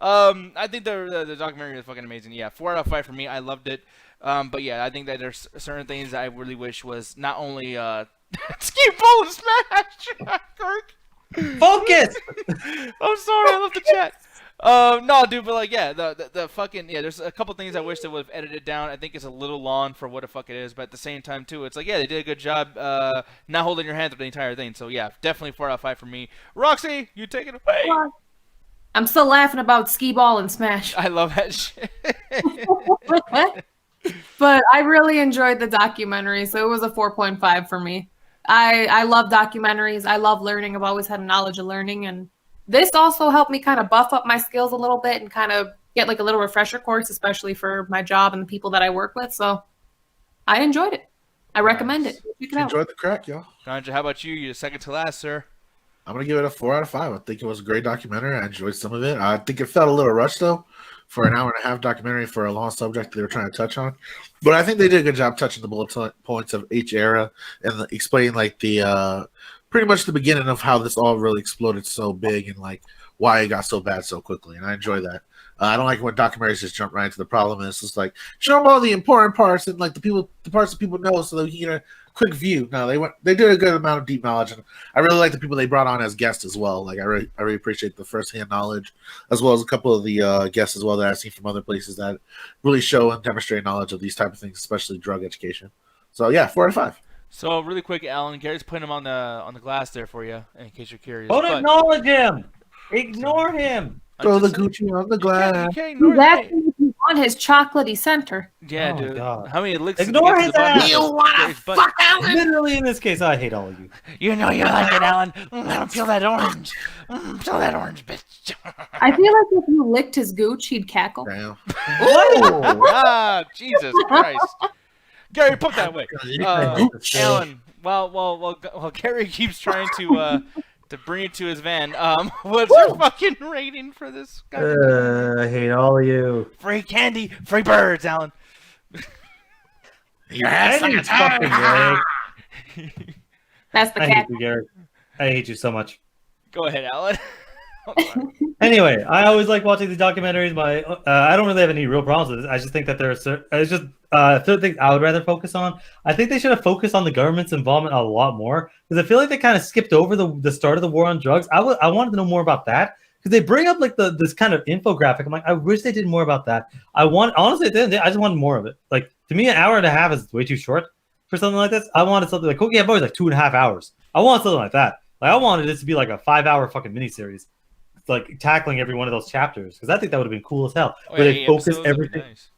I think the documentary is fucking amazing. Yeah, 4 out of 5 for me. I loved it. But yeah, I think that there's certain things that I really wish was not only ski ball and smash, Kirk. Focus. I'm sorry, I left the chat. No, dude, but like, yeah, the fucking there's a couple things I wish they would have edited down. I think it's a little long for what the fuck it is, but at the same time too, it's like, yeah, they did a good job not holding your hand through the entire thing. So yeah, definitely 4 out of 5 for me. Roxy, you take it away. I'm still laughing about skee ball and smash. I love that shit. But I really enjoyed the documentary, so it was a 4.5 for me. I love documentaries. I love learning. I've always had a knowledge of learning, and this also helped me kind of buff up my skills a little bit and kind of get like a little refresher course, especially for my job and the people that I work with. So I enjoyed it. I recommend it. Enjoyed the Crack, y'all. Ganja, how about you? You're second to last, sir. I'm gonna give it a 4 out of 5. I think it was a great documentary. I enjoyed some of it. I think it felt a little rushed though, for an hour and a half documentary for a long subject they were trying to touch on. But I think they did a good job touching the bullet points of each era and explaining like the pretty much the beginning of how this all really exploded so big and like why it got so bad so quickly. And I enjoy that. I don't like when documentaries just jump right into the problem and it's just like show them all the important parts and like the parts that people know so that we can get a quick view. No, they did a good amount of deep knowledge, and I really like the people they brought on as guests as well. Like I really appreciate the firsthand knowledge, as well as a couple of the guests as well that I've seen from other places that really show and demonstrate knowledge of these type of things, especially drug education. So yeah, 4 out of 5. So really quick, Alan, Gary's putting him on the glass there for you, in case you're curious. Don't acknowledge him. Ignore him. Throw the Gucci on the glass. You can't ignore That's him. on his chocolatey center. Yeah, Oh, dude. God. How many licks? Ignore did he his get to the bottom ass. of You wanna Gary's butt? fuck Alan? Literally, in this case, I hate all of you. You know you like it, Alan. I don't feel that orange. Feel that orange, bitch. I feel like if you licked his gooch, he'd cackle. Damn. Ah, Jesus Christ. Gary, put that way. Alan, while Gary keeps trying to bring it to his van, what's your fucking rating for this guy? I hate all of you. Free candy, free birds, Alan. Your ass like a fucking Greg. That's the I hate cackle. you, Gary. I hate you so much. Go ahead, Alan. Anyway, I always like watching these documentaries. I don't really have any real problems with this. I just think that there are it's just certain things I would rather focus on. I think they should have focused on the government's involvement a lot more because I feel like they kind of skipped over the start of the war on drugs. I wanted to know more about that because they bring up like this kind of infographic. I'm like, I wish they did more about that. Honestly, I just wanted more of it. Like to me, an hour and a half is way too short for something like this. I wanted something like Cookie Boys like 2.5 hours. I want something like that. Like I wanted this to be like a 5-hour fucking miniseries. Like tackling every one of those chapters because I think that would have been cool as hell. But they focus everything. Nice.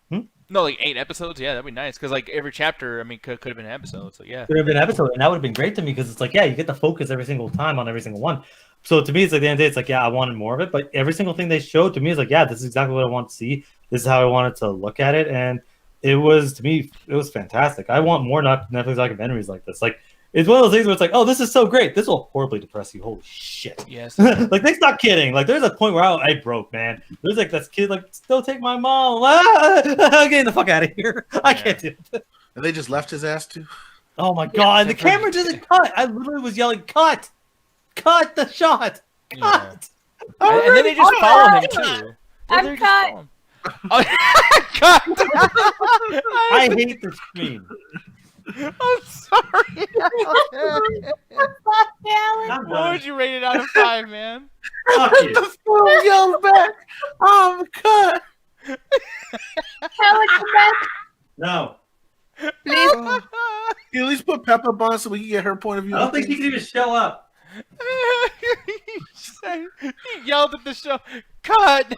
Hmm? No, like 8 episodes. Yeah, that'd be nice because like every chapter, I mean, could have been an episode. So yeah, Could have been an episode, and that would have been great to me because it's like, yeah, you get to focus every single time on every single one. So to me, it's like at the end of the day, it's like, yeah, I wanted more of it, but every single thing they showed to me is like, yeah, this is exactly what I want to see. This is how I wanted to look at it, and it was to me, it was fantastic. I want more Netflix documentaries like this. Like it's one of those things where it's like, oh, this is so great. This will horribly depress you. Holy shit. yes. Like they stop kidding. Like there's a point where I broke, man. There's like this kid like, don't take my mom. I'm getting the fuck out of here. I can't do it. And they just left his ass too. Oh my god, the camera doesn't cut. I literally was yelling, cut the shot, cut. Yeah. And then they just follow him too. I'm cut. Oh, cut. I hate this screen. I'm sorry. I'm What done. would you rate it out of 5, man? Fuck you. The fool yelled back, "I'm cut." Alan, come back, No, please. Can you at least put Peppa on so we can get her point of view? I don't think he can even show up. He yelled at the show, cut.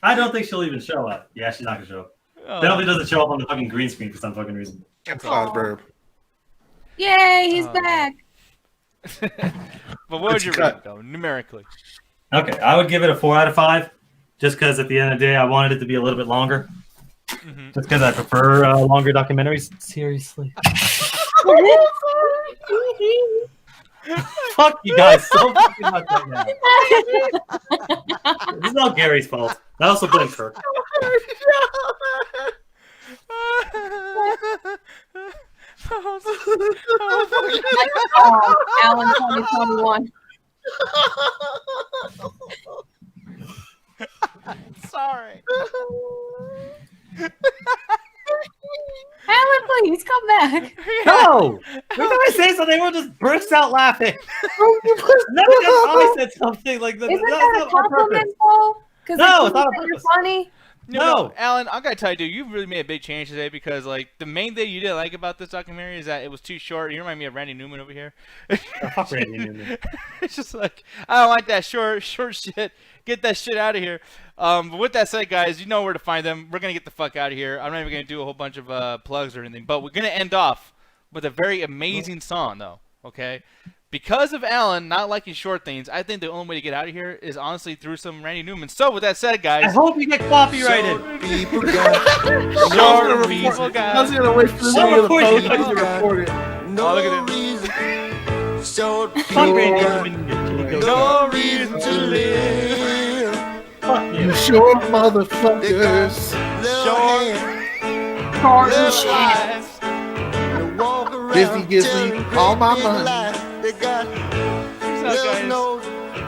I don't think she'll even show up. Yeah, she's not gonna show up. Oh. Definitely doesn't show up on the fucking green screen for some fucking reason. Fosberg. Yay, he's back. But what would you rate cut. it, though, numerically? Okay, I would give it a 4 out of 5, just because at the end of the day, I wanted it to be a little bit longer. Mm-hmm. Just because I prefer longer documentaries. Seriously. Fuck you guys so fucking much right now. This is not Gary's fault. I also blame Kirk. Oh, Alan 2021. Sorry. Alan, please come back. No! Every time I say something, everyone just bursts out laughing. Not because I said something like that. Isn't That's that a not on purpose. compliment, though? Because No, it's not on you're purpose. funny. No. Alan, I gotta tell you, dude, you really made a big change today because, like, the main thing you didn't like about this documentary is that it was too short. You remind me of Randy Newman over here. Oh, fuck Randy Newman. It's just like, I don't like that short shit. Get that shit out of here. But with that said, guys, you know where to find them. We're gonna get the fuck out of here. I'm not even gonna do a whole bunch of plugs or anything, but we're gonna end off with a very amazing song, though. Okay. Because of Alan not liking short things, I think the only way to get out of here is honestly through some Randy Newman. So with that said, I guys, hope you get copyrighted. People got. short people I guys. was gonna wait for this Someone video to push post it. to record it. Oh, look at this. Fuck Randy Newman. No reason to live. Short motherfuckers. Short as shit. Disney gives me all my money. Peace out, guys.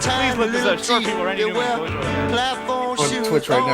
Please look this up. Short people are anything. On Twitch right now.